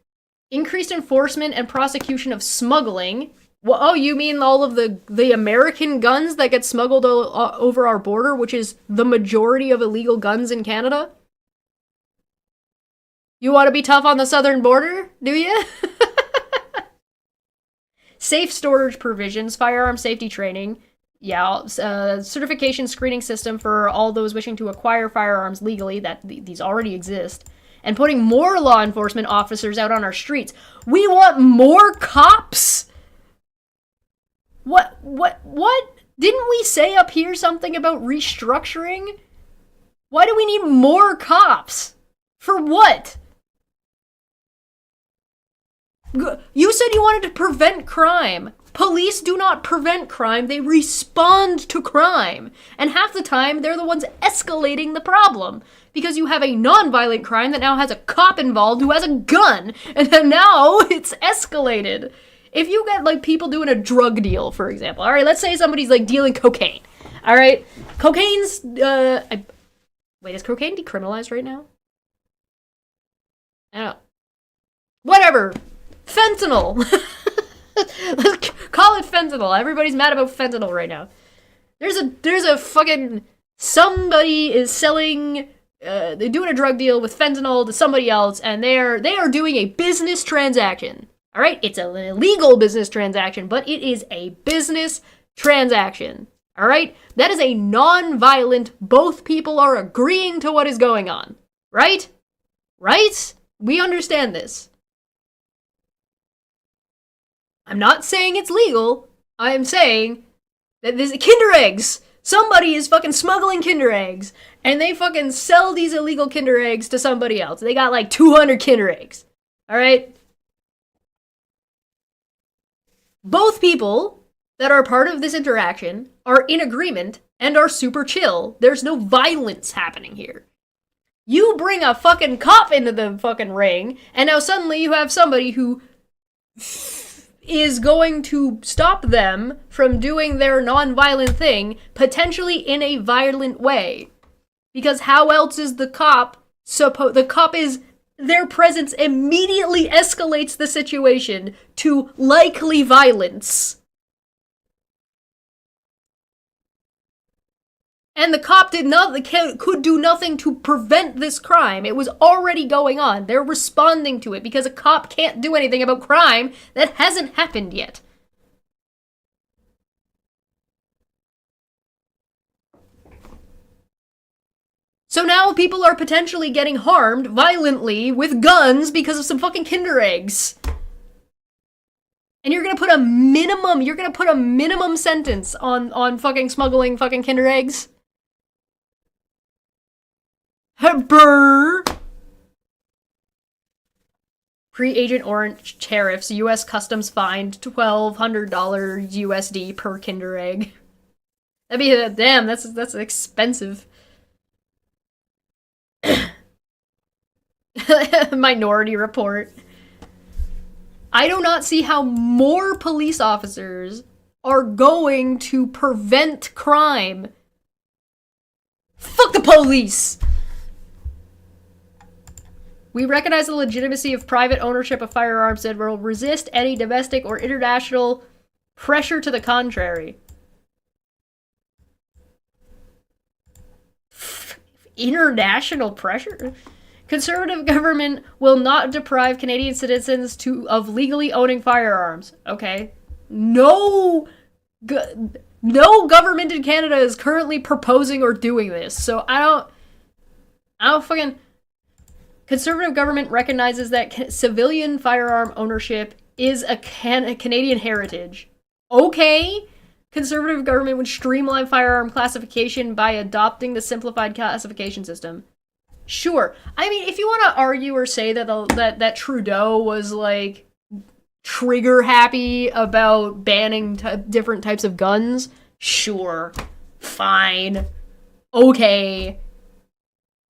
Increased enforcement and prosecution of smuggling. Well, oh, you mean all of the American guns that get smuggled over our border, which is the majority of illegal guns in Canada? You want to be tough on the southern border, do you? Safe storage provisions, firearm safety training. Yeah, certification screening system for all those wishing to acquire firearms legally, that these already exist. And putting more law enforcement officers out on our streets. We want more cops? What? Didn't we say up here something about restructuring? Why do we need more cops? For what? You said you wanted to prevent crime. Police do not prevent crime, they respond to crime. And half the time, they're the ones escalating the problem. Because you have a non-violent crime that now has a cop involved who has a gun. And then now it's escalated. If you get, like, people doing a drug deal, for example. Alright, let's say somebody's, like, dealing cocaine. Alright? Cocaine's, Wait, is cocaine decriminalized right now? I don't know. Whatever. Fentanyl. Let's call it fentanyl. Everybody's mad about fentanyl right now. There's a fucking... Somebody is selling... they're doing a drug deal with fentanyl to somebody else, and they are doing a business transaction. Alright? It's an illegal business transaction, but it is a business transaction. Alright? That is a non-violent, both people are agreeing to what is going on. Right? Right? We understand this. I'm not saying it's legal. I am saying that there's Kinder Eggs. Somebody is fucking smuggling Kinder Eggs, and they fucking sell these illegal Kinder Eggs to somebody else. They got like 200 Kinder Eggs. Alright? Both people that are part of this interaction are in agreement and are super chill. There's no violence happening here. You bring a fucking cop into the fucking ring, and now suddenly you have somebody who is going to stop them from doing their non-violent thing, potentially in a violent way. Because how else is the cop their presence immediately escalates the situation to likely violence. And the cop could do nothing to prevent this crime. It was already going on. They're responding to it because a cop can't do anything about crime that hasn't happened yet. So now people are potentially getting harmed violently with guns because of some fucking Kinder Eggs. And you're gonna put a minimum sentence on fucking smuggling fucking Kinder Eggs? Brr. Pre-Agent Orange tariffs, U.S. Customs fined $1,200 USD per Kinder Egg. That'd be damn. That's expensive. Minority Report. I do not see how more police officers are going to prevent crime. Fuck the police! We recognize the legitimacy of private ownership of firearms and will resist any domestic or international pressure to the contrary. International pressure? Conservative government will not deprive Canadian citizens of legally owning firearms. Okay. No government in Canada is currently proposing or doing this. So I don't fucking... Conservative government recognizes that civilian firearm ownership is a Canadian heritage. Okay. Conservative government would streamline firearm classification by adopting the simplified classification system. Sure. I mean, if you want to argue or say that that Trudeau was like trigger happy about banning different types of guns, sure. Fine. Okay.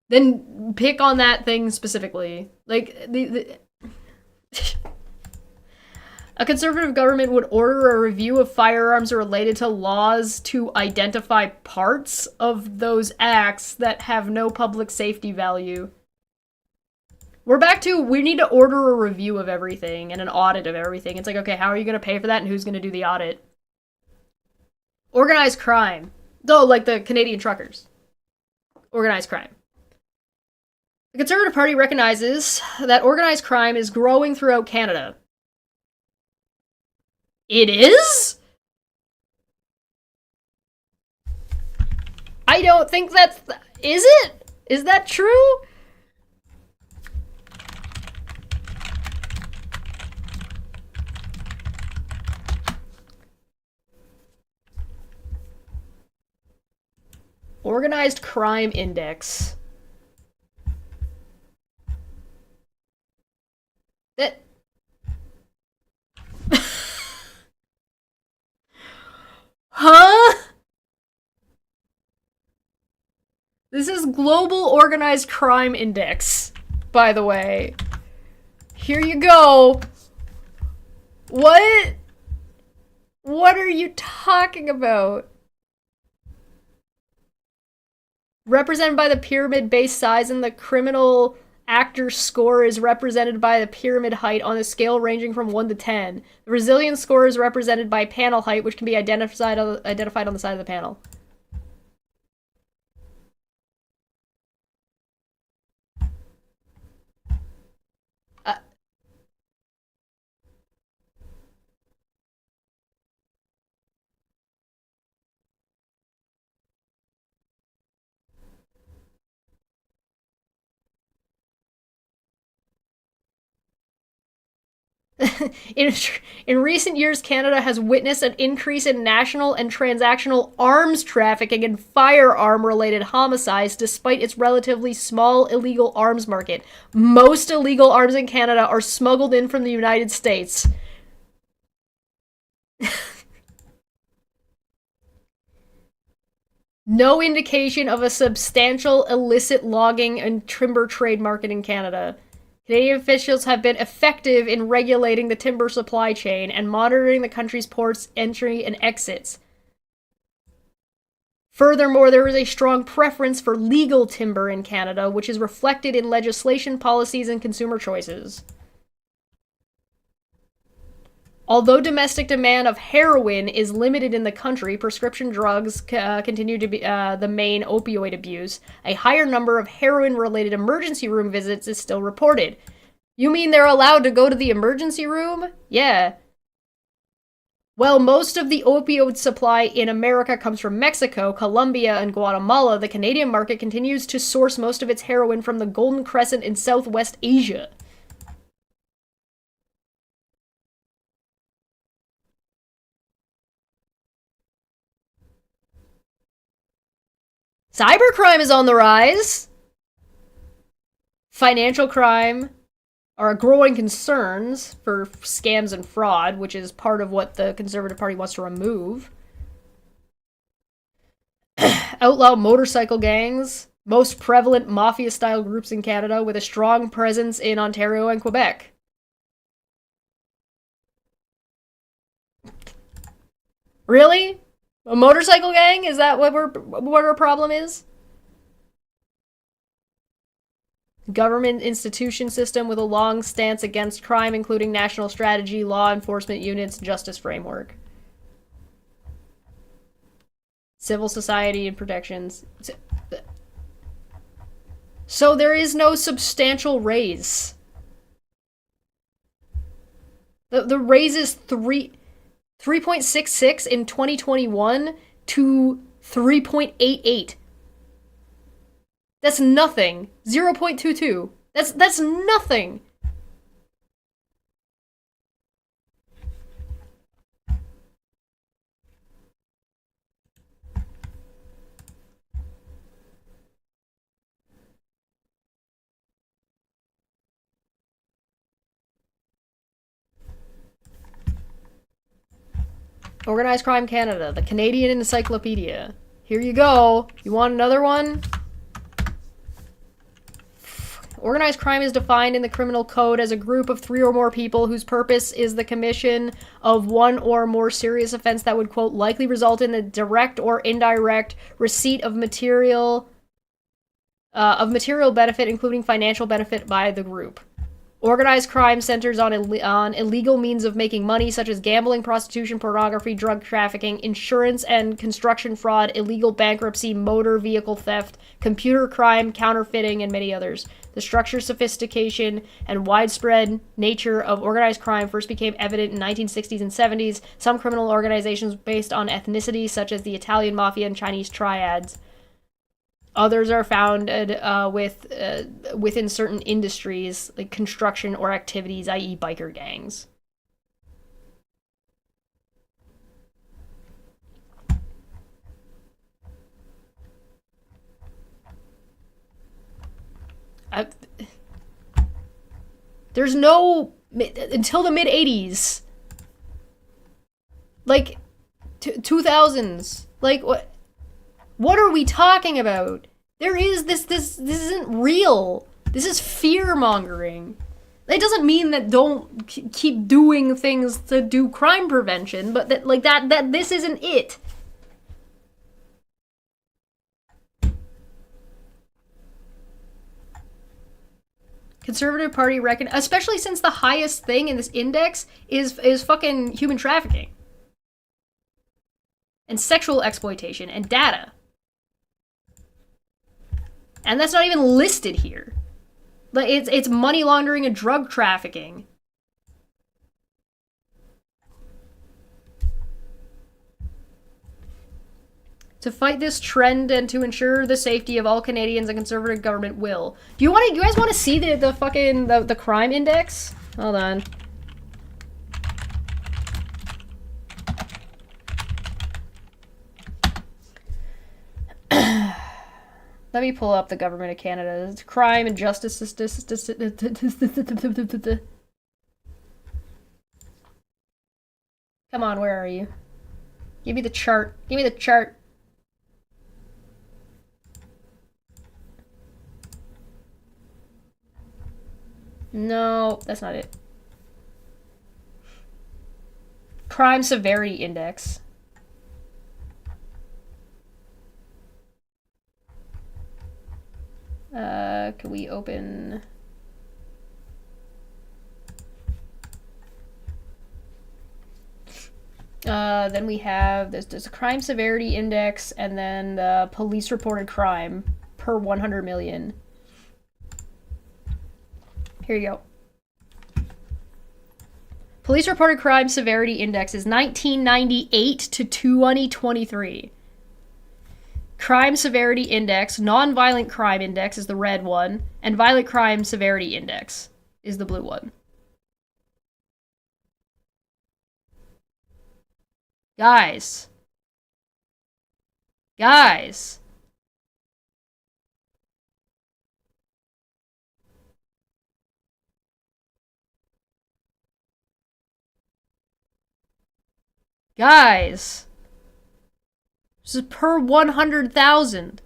Then pick on that thing specifically. Like a conservative government would order a review of firearms related to laws to identify parts of those acts that have no public safety value. We're back to, we need to order a review of everything and an audit of everything. It's like, okay, how are you going to pay for that and who's going to do the audit? Organized crime. Though, like the Canadian truckers. Organized crime. The Conservative Party recognizes that organized crime is growing throughout Canada. It is? I don't think that's... Is it? Is that true? Organized Crime Index. That... Huh? This is Global Organized Crime Index, by the way. Here you go. What? What are you talking about? Represented by the pyramid-based size, and the criminal actor score is represented by the pyramid height on a scale ranging from 1 to 10. The resilience score is represented by panel height, which can be identified on the side of the panel. in, in recent years, Canada has witnessed an increase in national and transactional arms trafficking and firearm-related homicides despite its relatively small illegal arms market. Most illegal arms in Canada are smuggled in from the United States. No indication of a substantial illicit logging and timber trade market in Canada. Canadian officials have been effective in regulating the timber supply chain and monitoring the country's ports' entry and exits. Furthermore, there is a strong preference for legal timber in Canada, which is reflected in legislation, policies, and consumer choices. Although domestic demand of heroin is limited in the country, prescription drugs continue to be the main opioid abuse. A higher number of heroin-related emergency room visits is still reported. You mean they're allowed to go to the emergency room? Yeah. While most of the opioid supply in America comes from Mexico, Colombia, and Guatemala, the Canadian market continues to source most of its heroin from the Golden Crescent in Southwest Asia. Cybercrime is on the rise. Financial crime are growing concerns for scams and fraud, which is part of what the Conservative Party wants to remove. Outlaw motorcycle gangs, most prevalent mafia-style groups in Canada with a strong presence in Ontario and Quebec. Really? A motorcycle gang? Is that what our problem is? Government institution system with a long stance against crime, including national strategy, law enforcement units, justice framework. Civil society and protections. So there is no substantial raise. The raise is 3.66 in 2021 to 3.88. That's nothing. 0.22. That's nothing. Organized Crime Canada, the Canadian Encyclopedia. Here you go. You want another one? Organized crime is defined in the criminal code as a group of 3 or more people whose purpose is the commission of one or more serious offense that would, quote, likely result in the direct or indirect receipt of material benefit, including financial benefit by the group. Organized crime centers on illegal means of making money, such as gambling, prostitution, pornography, drug trafficking, insurance and construction fraud, illegal bankruptcy, motor vehicle theft, computer crime, counterfeiting, and many others. The structure, sophistication, and widespread nature of organized crime first became evident in 1960s and 70s. Some criminal organizations based on ethnicity, such as the Italian Mafia and Chinese triads. Others are founded within certain industries, like construction or activities, i.e. biker gangs. There's no... Until the mid-80s. Like, 2000s. Like, what... What are we talking about? There is this isn't real. This is fear-mongering. It doesn't mean that don't keep doing things to do crime prevention, but that this isn't it. Conservative Party reckon, especially since the highest thing in this index is fucking human trafficking. And sexual exploitation and data. And that's not even listed here. Like it's money laundering and drug trafficking. To fight this trend and to ensure the safety of all Canadians, a Conservative government will. Do you guys want to see the fucking the crime index? Hold on. Let me pull up the government of Canada. It's crime and justice. Come on, where are you? Give me the chart. Give me the chart. No, that's not it. Crime severity index. Can we open... then we have, there's a crime severity index, and then the police reported crime per 100 million. Here you go. Police reported crime severity index is 1998 to 2023. Crime severity index, non-violent crime index is the red one, and violent crime severity index is the blue one. Guys. Guys. Guys. This is per 100,000.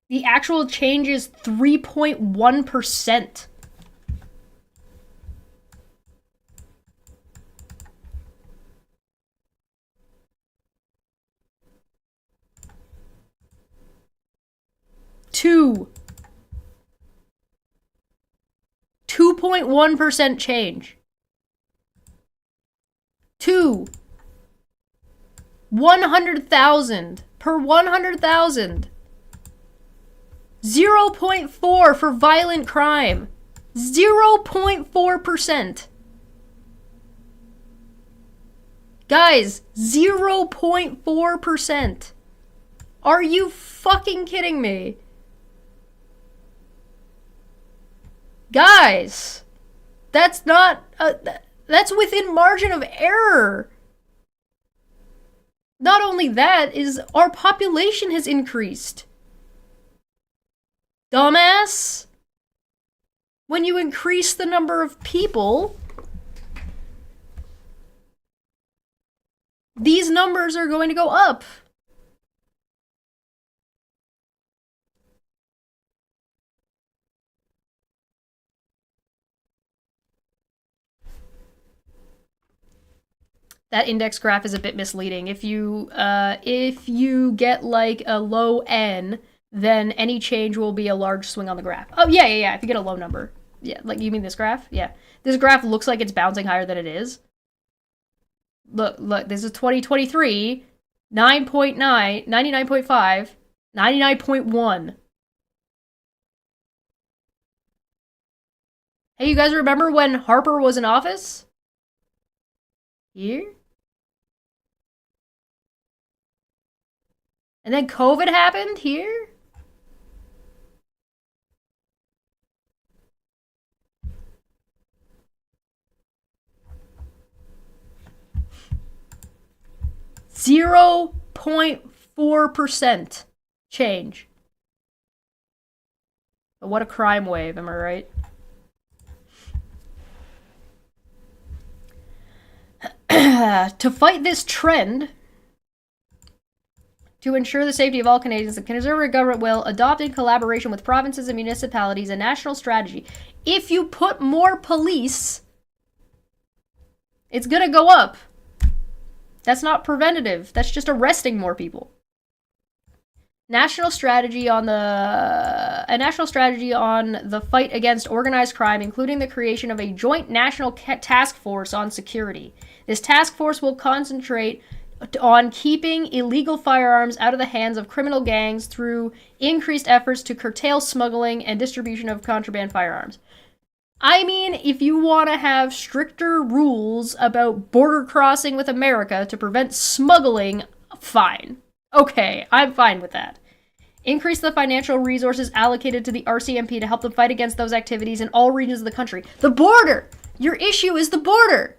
The actual change is 3.1%. Two. 2.1% change. 2. 100,000 per 100,000. 0.4 for violent crime. 0.4%. Guys, 0.4%. Are you fucking kidding me? Guys, that's not, that's within margin of error. Not only that, is our population has increased. Dumbass. When you increase the number of people, these numbers are going to go up. That index graph is a bit misleading. If you get like a low N, then any change will be a large swing on the graph. Oh, yeah. If you get a low number. Yeah, like, you mean this graph? Yeah. This graph looks like it's bouncing higher than it is. Look, this is 2023, 9.9, 99.5, 99.1. Hey, you guys remember when Harper was in office? Here? And then COVID happened here? .4% change. But what a crime wave, am I right? To fight this trend, to ensure the safety of all Canadians, the Conservative government will adopt, in collaboration with provinces and municipalities, a national strategy. If you put more police, it's gonna go up. That's not preventative. That's just arresting more people. A national strategy on the fight against organized crime, including the creation of a joint national task force on security. This task force will concentrate on keeping illegal firearms out of the hands of criminal gangs through increased efforts to curtail smuggling and distribution of contraband firearms. I mean, if you want to have stricter rules about border crossing with America to prevent smuggling, fine. Okay, I'm fine with that. Increase the financial resources allocated to the RCMP to help them fight against those activities in all regions of the country. The border! Your issue is the border!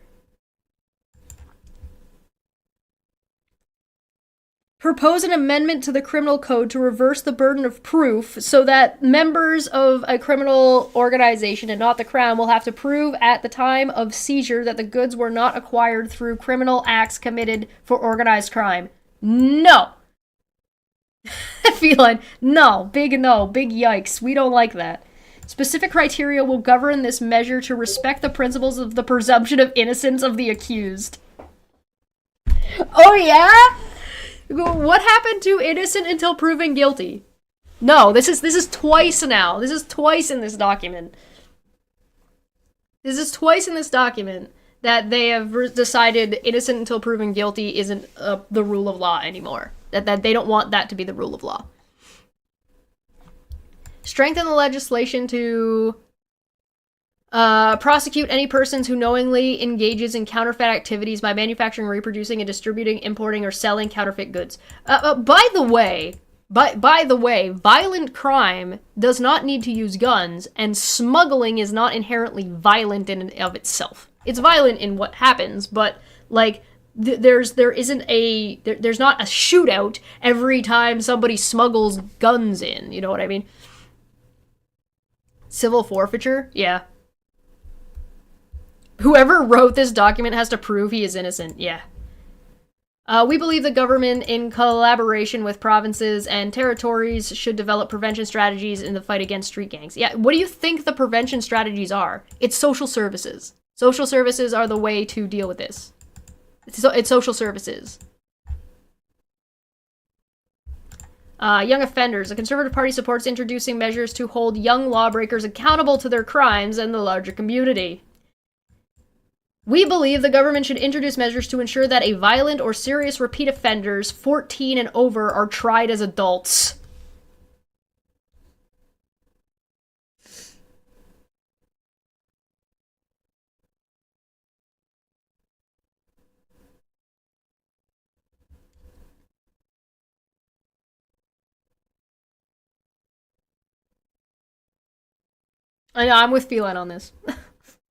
Propose an amendment to the criminal code to reverse the burden of proof so that members of a criminal organization and not the Crown will have to prove at the time of seizure that the goods were not acquired through criminal acts committed for organized crime. No! Feline, no, big yikes. We don't like that. Specific criteria will govern this measure to respect the principles of the presumption of innocence of the accused. Oh yeah? What happened to innocent until proven guilty? No, this is twice now. This is twice in this document. This is twice in this document that they have decided innocent until proven guilty isn't the rule of law anymore. That they don't want that to be the rule of law. Strengthen the legislation to prosecute any persons who knowingly engages in counterfeit activities by manufacturing, reproducing, and distributing, importing, or selling counterfeit goods. By the way, violent crime does not need to use guns, and smuggling is not inherently violent in and of itself. It's violent in what happens, but like there's not a shootout every time somebody smuggles guns in. You know what I mean? Civil forfeiture, yeah. Whoever wrote this document has to prove he is innocent, yeah. We believe the government, in collaboration with provinces and territories, should develop prevention strategies in the fight against street gangs. Yeah, what do you think the prevention strategies are? It's social services. Social services are the way to deal with this. It's social services. Young offenders. The Conservative Party supports introducing measures to hold young lawbreakers accountable to their crimes and the larger community. We believe the government should introduce measures to ensure that a violent or serious repeat offenders 14 and over are tried as adults. I know, I'm with Feline on this.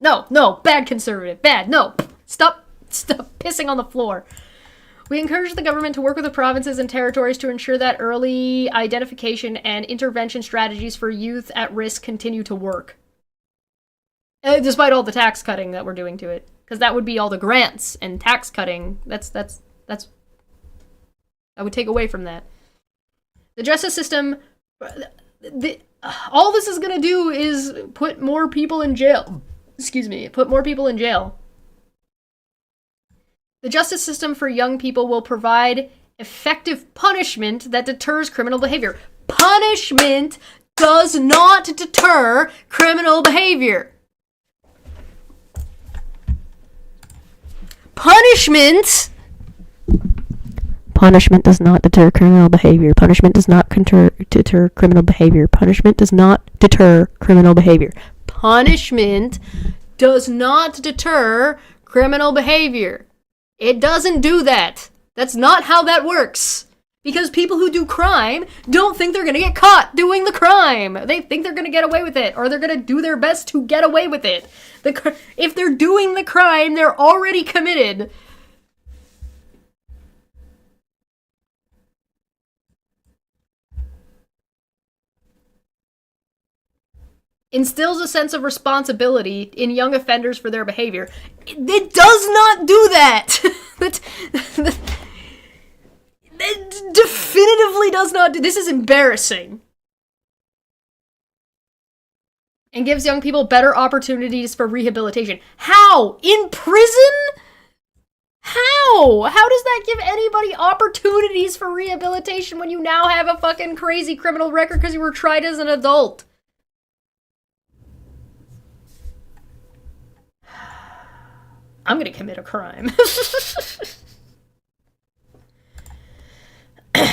No, bad conservative, bad, no. Stop pissing on the floor. We encourage the government to work with the provinces and territories to ensure that early identification and intervention strategies for youth at risk continue to work. Despite all the tax cutting that we're doing to it. Because that would be all the grants and tax cutting. That's I would take away from that. The justice system... all this is gonna do is put more people in jail. Excuse me, put more people in jail. The justice system for young people will provide effective punishment that deters criminal behavior. Punishment does not deter criminal behavior. Punishment does not deter criminal behavior. Punishment does not deter criminal behavior. Punishment does not deter criminal behavior. Punishment does not deter criminal behavior. It doesn't do that. That's not how that works. Because people who do crime don't think they're gonna get caught doing the crime. They think they're gonna get away with it, or they're gonna do their best to get away with it. If they're doing the crime, they're already committed. Instills a sense of responsibility in young offenders for their behavior. It does not do that! It definitively does not do. This is embarrassing. And gives young people better opportunities for rehabilitation. How? In prison? How? How does that give anybody opportunities for rehabilitation when you now have a fucking crazy criminal record because you were tried as an adult? I'm gonna commit a crime.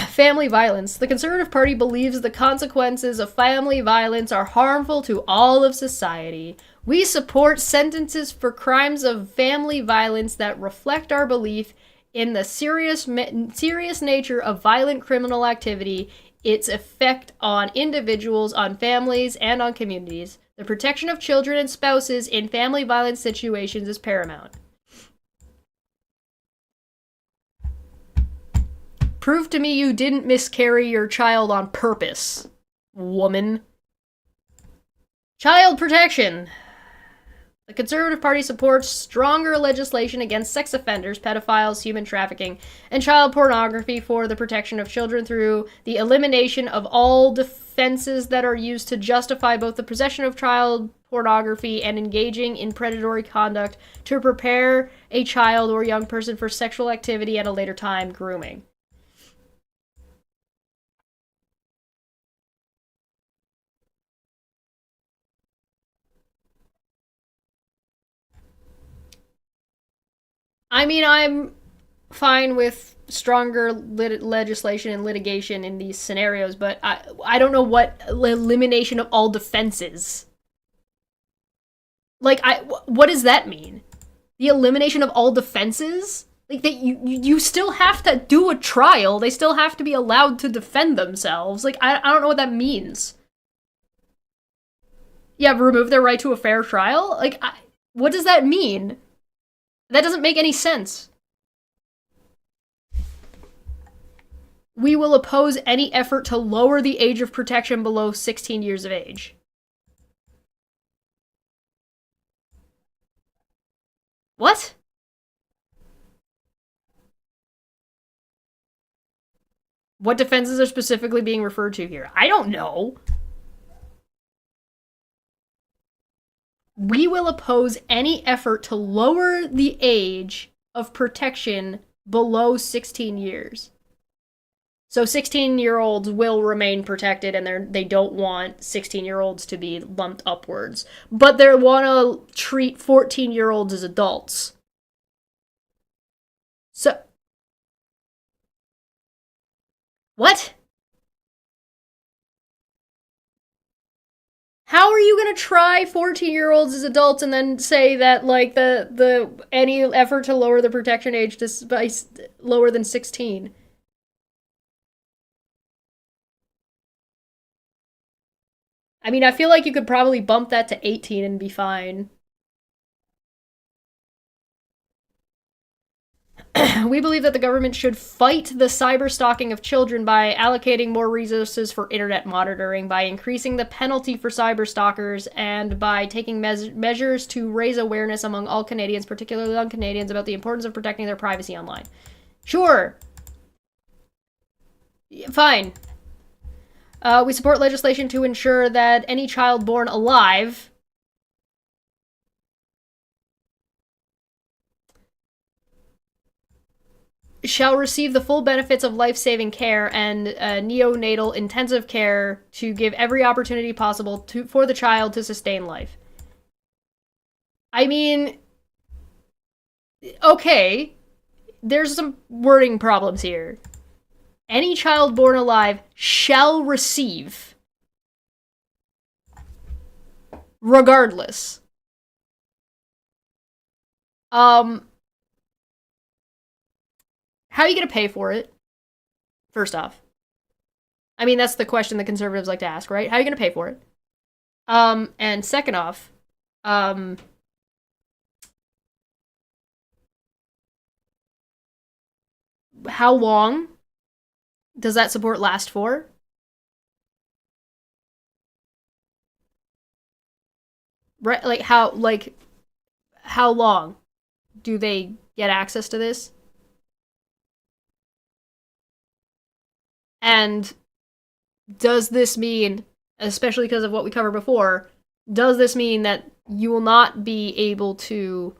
Family violence. The Conservative Party believes the consequences of family violence are harmful to all of society. We support sentences for crimes of family violence that reflect our belief in the serious nature of violent criminal activity, its effect on individuals, on families, and on communities. The protection of children and spouses in family violence situations is paramount. Prove to me you didn't miscarry your child on purpose, woman. Child protection. The Conservative Party supports stronger legislation against sex offenders, pedophiles, human trafficking, and child pornography for the protection of children through the elimination of all defenses that are used to justify both the possession of child pornography and engaging in predatory conduct to prepare a child or young person for sexual activity at a later time, grooming. I mean, I'm fine with stronger legislation and litigation in these scenarios, but I don't know what elimination of all defenses. Like, what does that mean? The elimination of all defenses? Like, you still have to do a trial. They still have to be allowed to defend themselves. Like, I don't know what that means. Yeah, remove their right to a fair trial? Like, what does that mean? That doesn't make any sense. We will oppose any effort to lower the age of protection below 16 years of age. What? What defenses are specifically being referred to here? I don't know. We will oppose any effort to lower the age of protection below 16 years. So 16-year-olds will remain protected, and they don't want 16-year-olds to be lumped upwards. But they want to treat 14-year-olds as adults. So... What? How are you gonna try 14-year-olds as adults and then say that, like, the any effort to lower the protection age to lower than 16? I mean, I feel like you could probably bump that to 18 and be fine. We believe that the government should fight the cyber stalking of children by allocating more resources for internet monitoring, by increasing the penalty for cyber stalkers, and by taking measures to raise awareness among all Canadians, particularly young Canadians, about the importance of protecting their privacy online. Sure. Fine. We support legislation to ensure that any child born alive shall receive the full benefits of life-saving care and neonatal intensive care to give every opportunity possible for the child to sustain life. I mean, okay, there's some wording problems here. Any child born alive shall receive, regardless. How are you going to pay for it? First off. I mean, that's the question the conservatives like to ask, right? How are you going to pay for it? And second off, how long does that support last for? Right, how long do they get access to this? And does this mean, especially because of what we covered before, does this mean that you will not be able to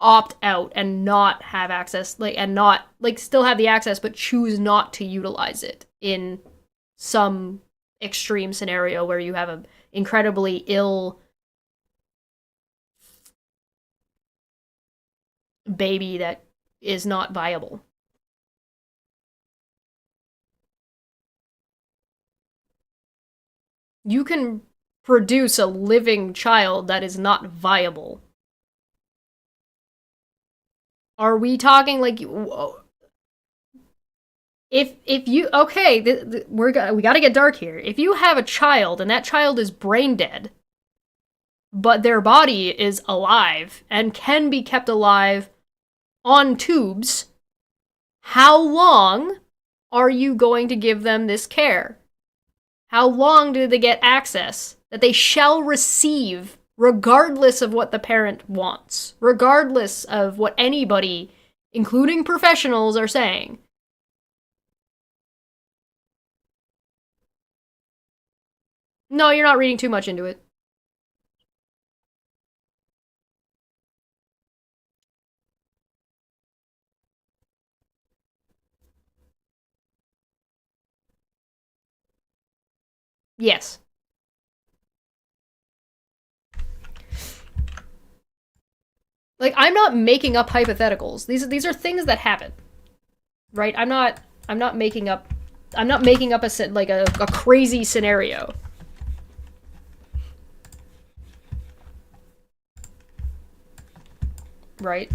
opt out and not have access, and not, still have the access, but choose not to utilize it in some extreme scenario where you have an incredibly ill baby that is not viable? You can produce a living child that is not viable. Are we talking like if you okay, we got to get dark here. If you have a child and that child is brain dead, but their body is alive and can be kept alive on tubes, how long are you going to give them this care? How long do they get access that they shall receive, regardless of what the parent wants, regardless of what anybody, including professionals, are saying? No, you're not reading too much into it. Yes. Like, I'm not making up hypotheticals. These are things that happen. Right? I'm not making up a crazy scenario. Right?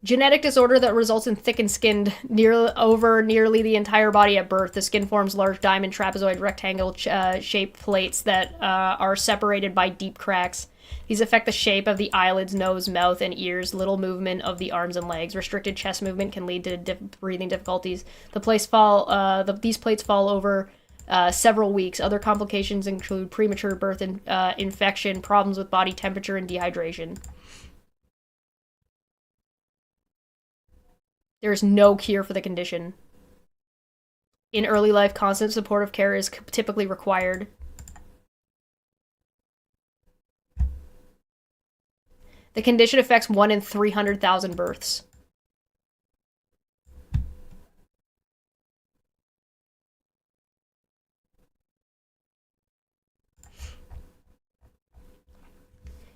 Genetic disorder that results in thickened skin nearly the entire body at birth. The skin forms large diamond, trapezoid, rectangle shaped plates that are separated by deep cracks. These affect the shape of the eyelids, nose, mouth, and ears. Little movement of the arms and legs. Restricted chest movement can lead to breathing difficulties. These plates fall over several weeks. Other complications include premature birth infection, problems with body temperature, and dehydration. There is no cure for the condition. In early life, constant supportive care is typically required. The condition affects 1 in 300,000 births.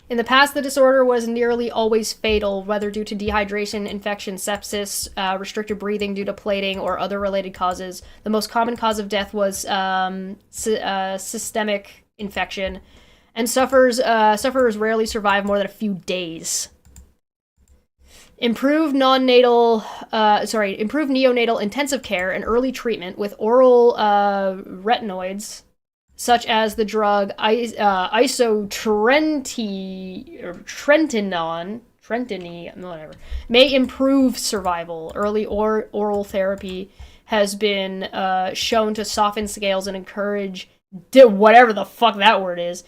In the past, the disorder was nearly always fatal, whether due to dehydration, infection, sepsis, restricted breathing due to plating, or other related causes. The most common cause of death was systemic infection, and sufferers rarely survive more than a few days. Improved neonatal intensive care and early treatment with oral retinoids, such as the drug isotretinoin, may improve survival. Early oral therapy has been shown to soften scales and encourage whatever the fuck that word is.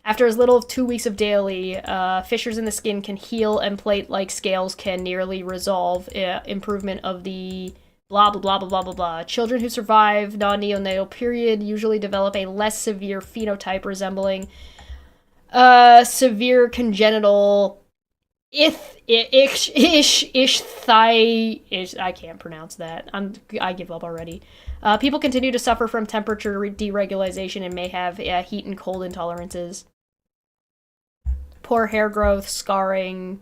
After as little as 2 weeks of daily, fissures in the skin can heal and plate-like scales can nearly resolve. Improvement of the blah, blah, blah, blah, blah, blah, blah. Children who survive non-neonatal period usually develop a less severe phenotype resembling severe congenital I can't pronounce that. I give up already. People continue to suffer from temperature deregulation and may have heat and cold intolerances. Poor hair growth, scarring,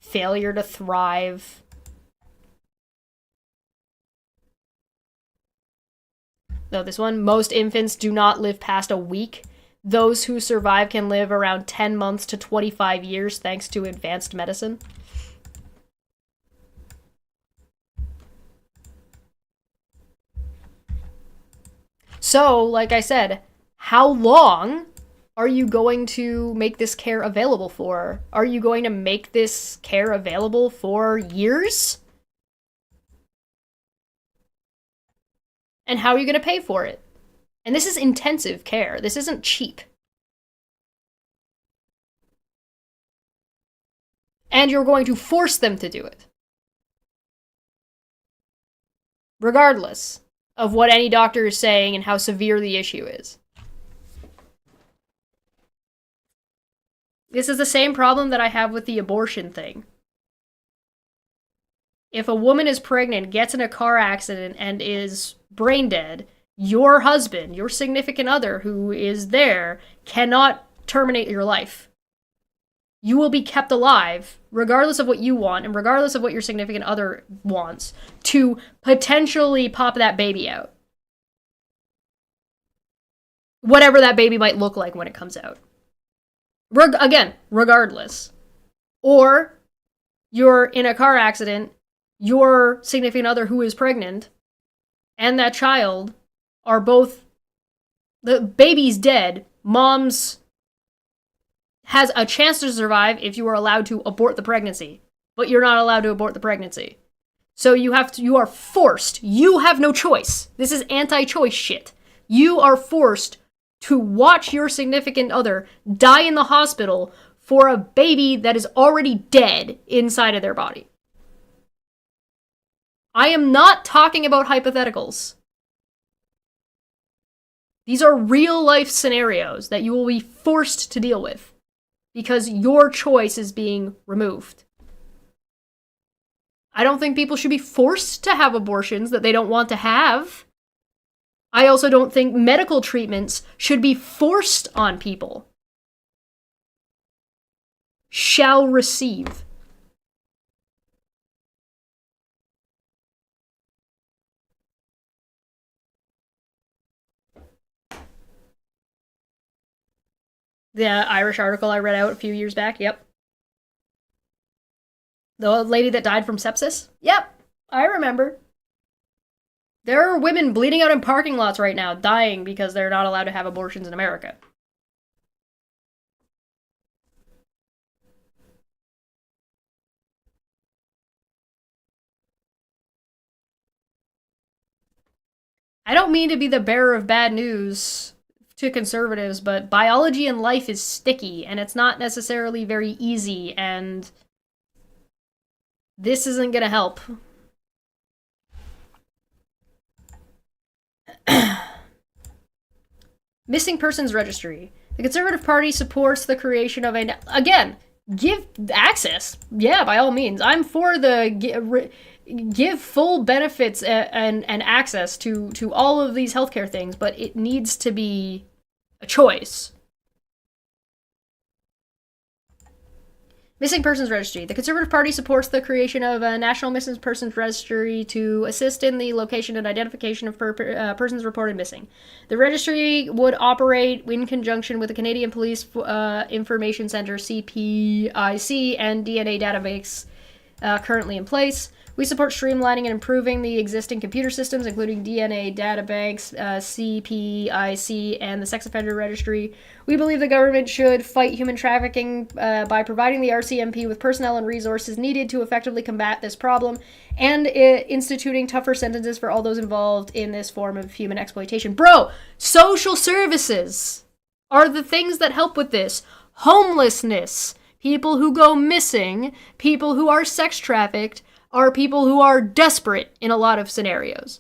failure to thrive. Though this one, most infants do not live past a week. Those who survive can live around 10 months to 25 years thanks to advanced medicine. So, like I said, how long are you going to make this care available for? Are you going to make this care available for years? And how are you going to pay for it? And this is intensive care. This isn't cheap. And you're going to force them to do it. Regardless of what any doctor is saying and how severe the issue is. This is the same problem that I have with the abortion thing. If a woman is pregnant, gets in a car accident, and is brain dead, your husband, your significant other who is there, cannot terminate your life. You will be kept alive, regardless of what you want, and regardless of what your significant other wants, to potentially pop that baby out. whatever that baby might look like when it comes out. Again, regardless. Or you're in a car accident, your significant other who is pregnant and that child are both, the baby's dead, mom's has a chance to survive if you are allowed to abort the pregnancy, but you're not allowed to abort the pregnancy. So you are forced, you have no choice. This is anti-choice shit. You are forced to watch your significant other die in the hospital for a baby that is already dead inside of their body. I am not talking about hypotheticals. These are real life scenarios that you will be forced to deal with because your choice is being removed. I don't think people should be forced to have abortions that they don't want to have. I also don't think medical treatments should be forced on people. Shall receive. The Irish article I read out a few years back, yep. The lady that died from sepsis? Yep, I remember. There are women bleeding out in parking lots right now, dying because they're not allowed to have abortions in America. I don't mean to be the bearer of bad news to conservatives, but biology and life is sticky, and it's not necessarily very easy, and this isn't gonna help. Missing Persons Registry. The Conservative Party supports the creation of a... Again, give access. Yeah, by all means. I'm for the... Give full benefits and access to all of these healthcare things, but it needs to be a choice. Missing Persons Registry. The Conservative Party supports the creation of a National Missing Persons Registry to assist in the location and identification of persons reported missing. The registry would operate in conjunction with the Canadian Police Information Centre, CPIC, and DNA database currently in place. We support streamlining and improving the existing computer systems, including DNA databanks, CPIC, and the Sex Offender Registry. We believe the government should fight human trafficking by providing the RCMP with personnel and resources needed to effectively combat this problem, and instituting tougher sentences for all those involved in this form of human exploitation. Bro, social services are the things that help with this. Homelessness, people who go missing, people who are sex trafficked, are people who are desperate in a lot of scenarios.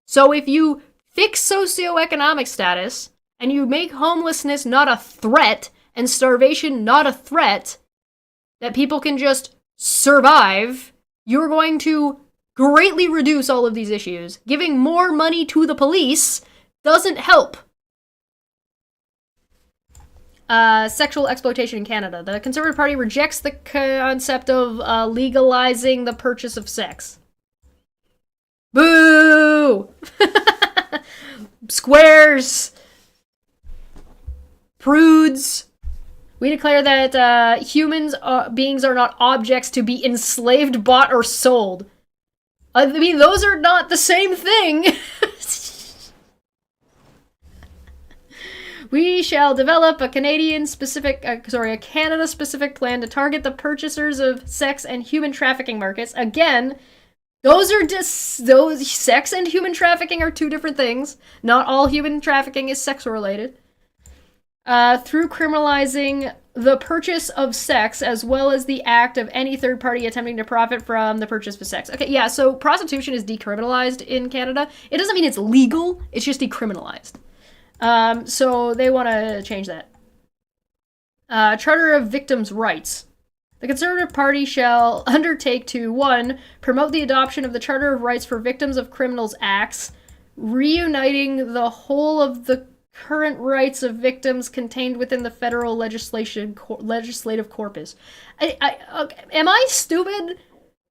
So if you fix socioeconomic status, and you make homelessness not a threat, and starvation not a threat, that people can just survive, you're going to greatly reduce all of these issues. Giving more money to the police doesn't help. Sexual exploitation in Canada. The Conservative Party rejects the concept of legalizing the purchase of sex. Boo! Squares! Prudes! We declare that beings are not objects to be enslaved, bought, or sold. I mean, those are not the same thing! We shall develop a Canada-specific plan to target the purchasers of sex and human trafficking markets. Again, those sex and human trafficking are two different things. Not all human trafficking is sex-related. Through criminalizing the purchase of sex, as well as the act of any third party attempting to profit from the purchase of sex. Okay, yeah, so prostitution is decriminalized in Canada. It doesn't mean it's legal, it's just decriminalized. So they want to change that. Charter of Victims' Rights. The Conservative Party shall undertake to 1. Promote the adoption of the Charter of Rights for Victims of Criminals Acts, reuniting the whole of the current rights of victims contained within the federal legislative corpus. Am I stupid?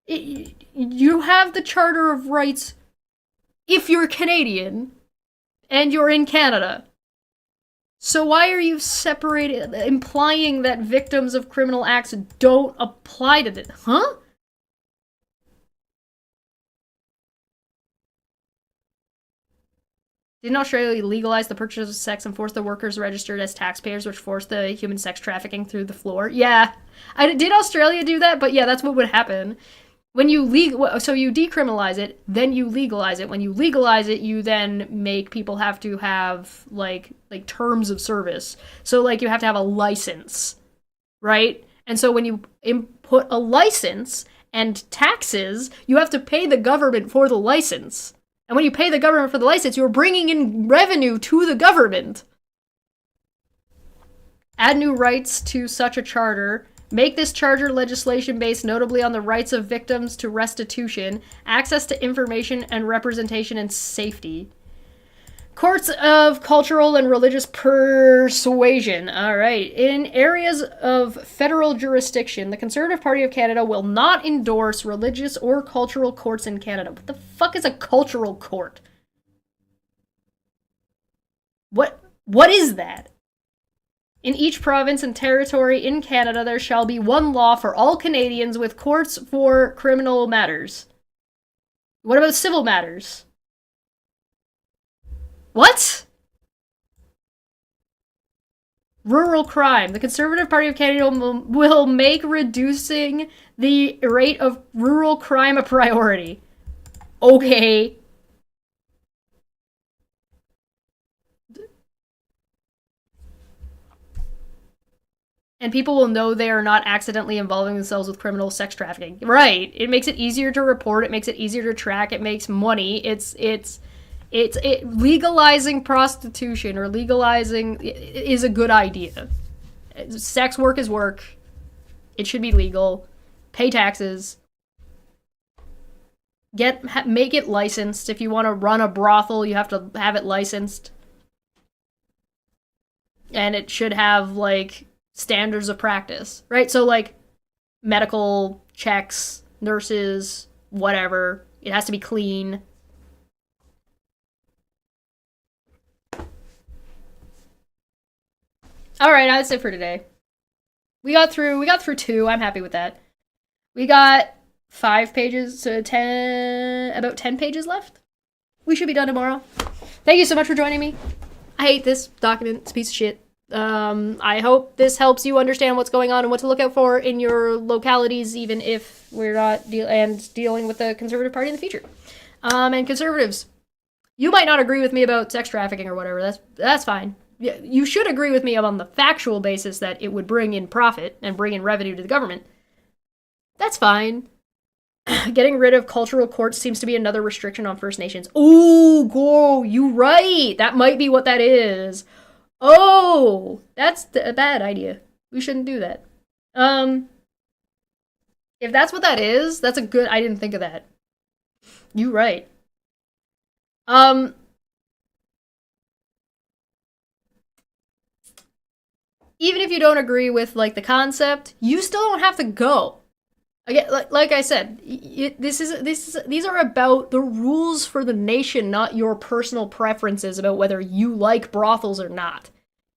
You have the Charter of Rights if you're Canadian and you're in Canada. So why are you separating, implying that victims of criminal acts don't apply to this? Huh? Didn't Australia legalize the purchase of sex and force the workers registered as taxpayers, which forced the human sex trafficking through the floor? Yeah. Did Australia do that? But yeah, that's what would happen. When you so you decriminalize it, then you legalize it. When you legalize it, you then make people have to have like terms of service. So like you have to have a license, right? And so when you input a license and taxes, you have to pay the government for the license. And when you pay the government for the license, you're bringing in revenue to the government. Add new rights to such a charter. Make this charter legislation based notably on the rights of victims to restitution, access to information and representation, and safety. Courts of cultural and religious persuasion. All right. In areas of federal jurisdiction, the Conservative Party of Canada will not endorse religious or cultural courts in Canada. What the fuck is a cultural court? What is that? In each province and territory in Canada, there shall be one law for all Canadians with courts for criminal matters. What about civil matters? What? Rural crime. The Conservative Party of Canada will make reducing the rate of rural crime a priority. Okay. And people will know they are not accidentally involving themselves with criminal sex trafficking. Right. It makes it easier to report. It makes it easier to track. It makes money. It's legalizing prostitution or legalizing is a good idea. Sex work is work. It should be legal. Pay taxes. Make it licensed. If you want to run a brothel, you have to have it licensed. And it should have like standards of practice, right? So like medical checks, nurses, whatever. It has to be clean. All right, that's it for today. We got through 2. I'm happy with that. We got 5 pages to about 10 pages left. We should be done tomorrow. Thank you so much for joining me. I hate this document. It's a piece of shit. I hope this helps you understand what's going on and what to look out for in your localities, even if we're not dealing with the Conservative Party in the future. And conservatives, you might not agree with me about sex trafficking or whatever. That's fine. You should agree with me on the factual basis that it would bring in profit and bring in revenue to the government. That's fine. Getting rid of cultural courts seems to be another restriction on First Nations. Ooh, go, you right. That might be what that is. Oh, that's a bad idea. We shouldn't do that. If that's what that is, that's a good... I didn't think of that. You right. Even if you don't agree with like the concept, you still don't have to go. Again, like I said, these are about the rules for the nation, not your personal preferences about whether you like brothels or not.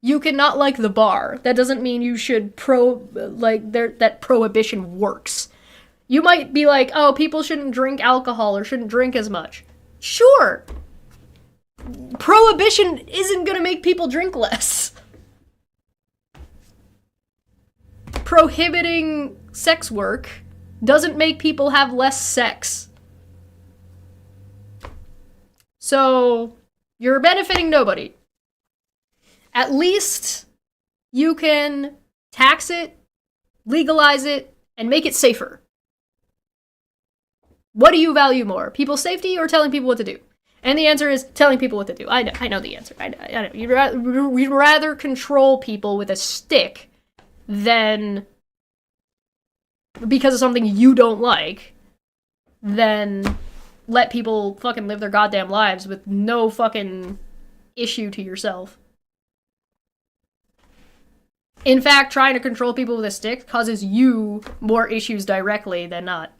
You cannot like the bar. That doesn't mean you should that prohibition works. You might be like, oh, people shouldn't drink alcohol or shouldn't drink as much. Sure. Prohibition isn't gonna make people drink less. Prohibiting sex work doesn't make people have less sex. So, you're benefiting nobody. At least you can tax it, legalize it, and make it safer. What do you value more? People's safety or telling people what to do? And the answer is telling people what to do. I know the answer. I know. You'd rather control people with a stick than because of something you don't like, then let people fucking live their goddamn lives with no fucking issue to yourself. In fact, trying to control people with a stick causes you more issues directly than not.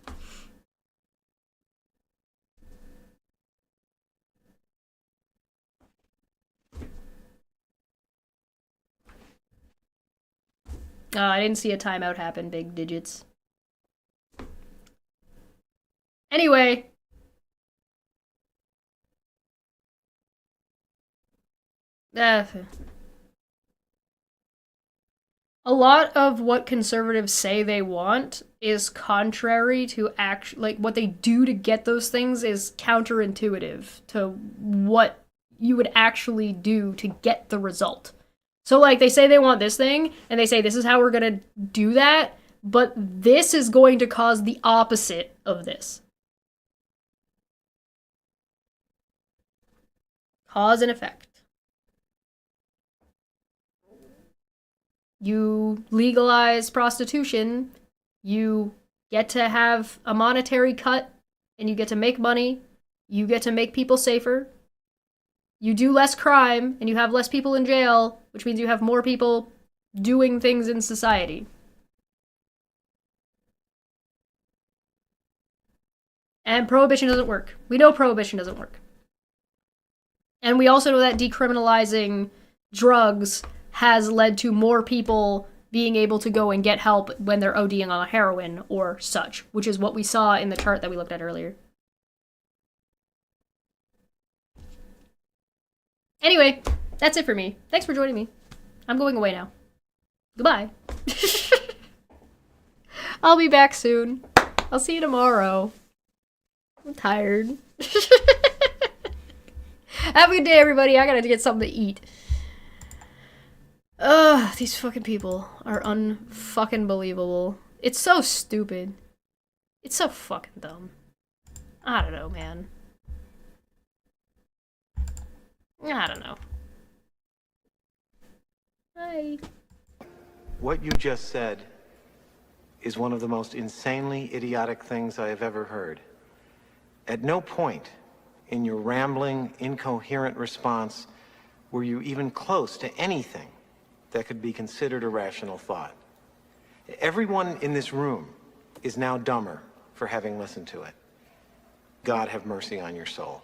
I didn't see a timeout happen, big digits. Anyway. A lot of what conservatives say they want is contrary to like what they do to get those things is counterintuitive to what you would actually do to get the result. So like they say they want this thing and they say this is how we're going to do that, but this is going to cause the opposite of this. Cause and effect. You legalize prostitution, you get to have a monetary cut, and you get to make money, you get to make people safer, you do less crime, and you have less people in jail, which means you have more people doing things in society. And prohibition doesn't work. We know prohibition doesn't work. And we also know that decriminalizing drugs has led to more people being able to go and get help when they're ODing on heroin or such, which is what we saw in the chart that we looked at earlier. Anyway, that's it for me. Thanks for joining me. I'm going away now. Goodbye. I'll be back soon. I'll see you tomorrow. I'm tired. Have a good day, everybody. I gotta get something to eat. Ugh, these fucking people are unfucking believable. It's so stupid. It's so fucking dumb. I don't know, man. I don't know. Bye. What you just said is one of the most insanely idiotic things I have ever heard. At no point in your rambling, incoherent response were you even close to anything that could be considered a rational thought. Everyone in this room is now dumber for having listened to it. God have mercy on your soul.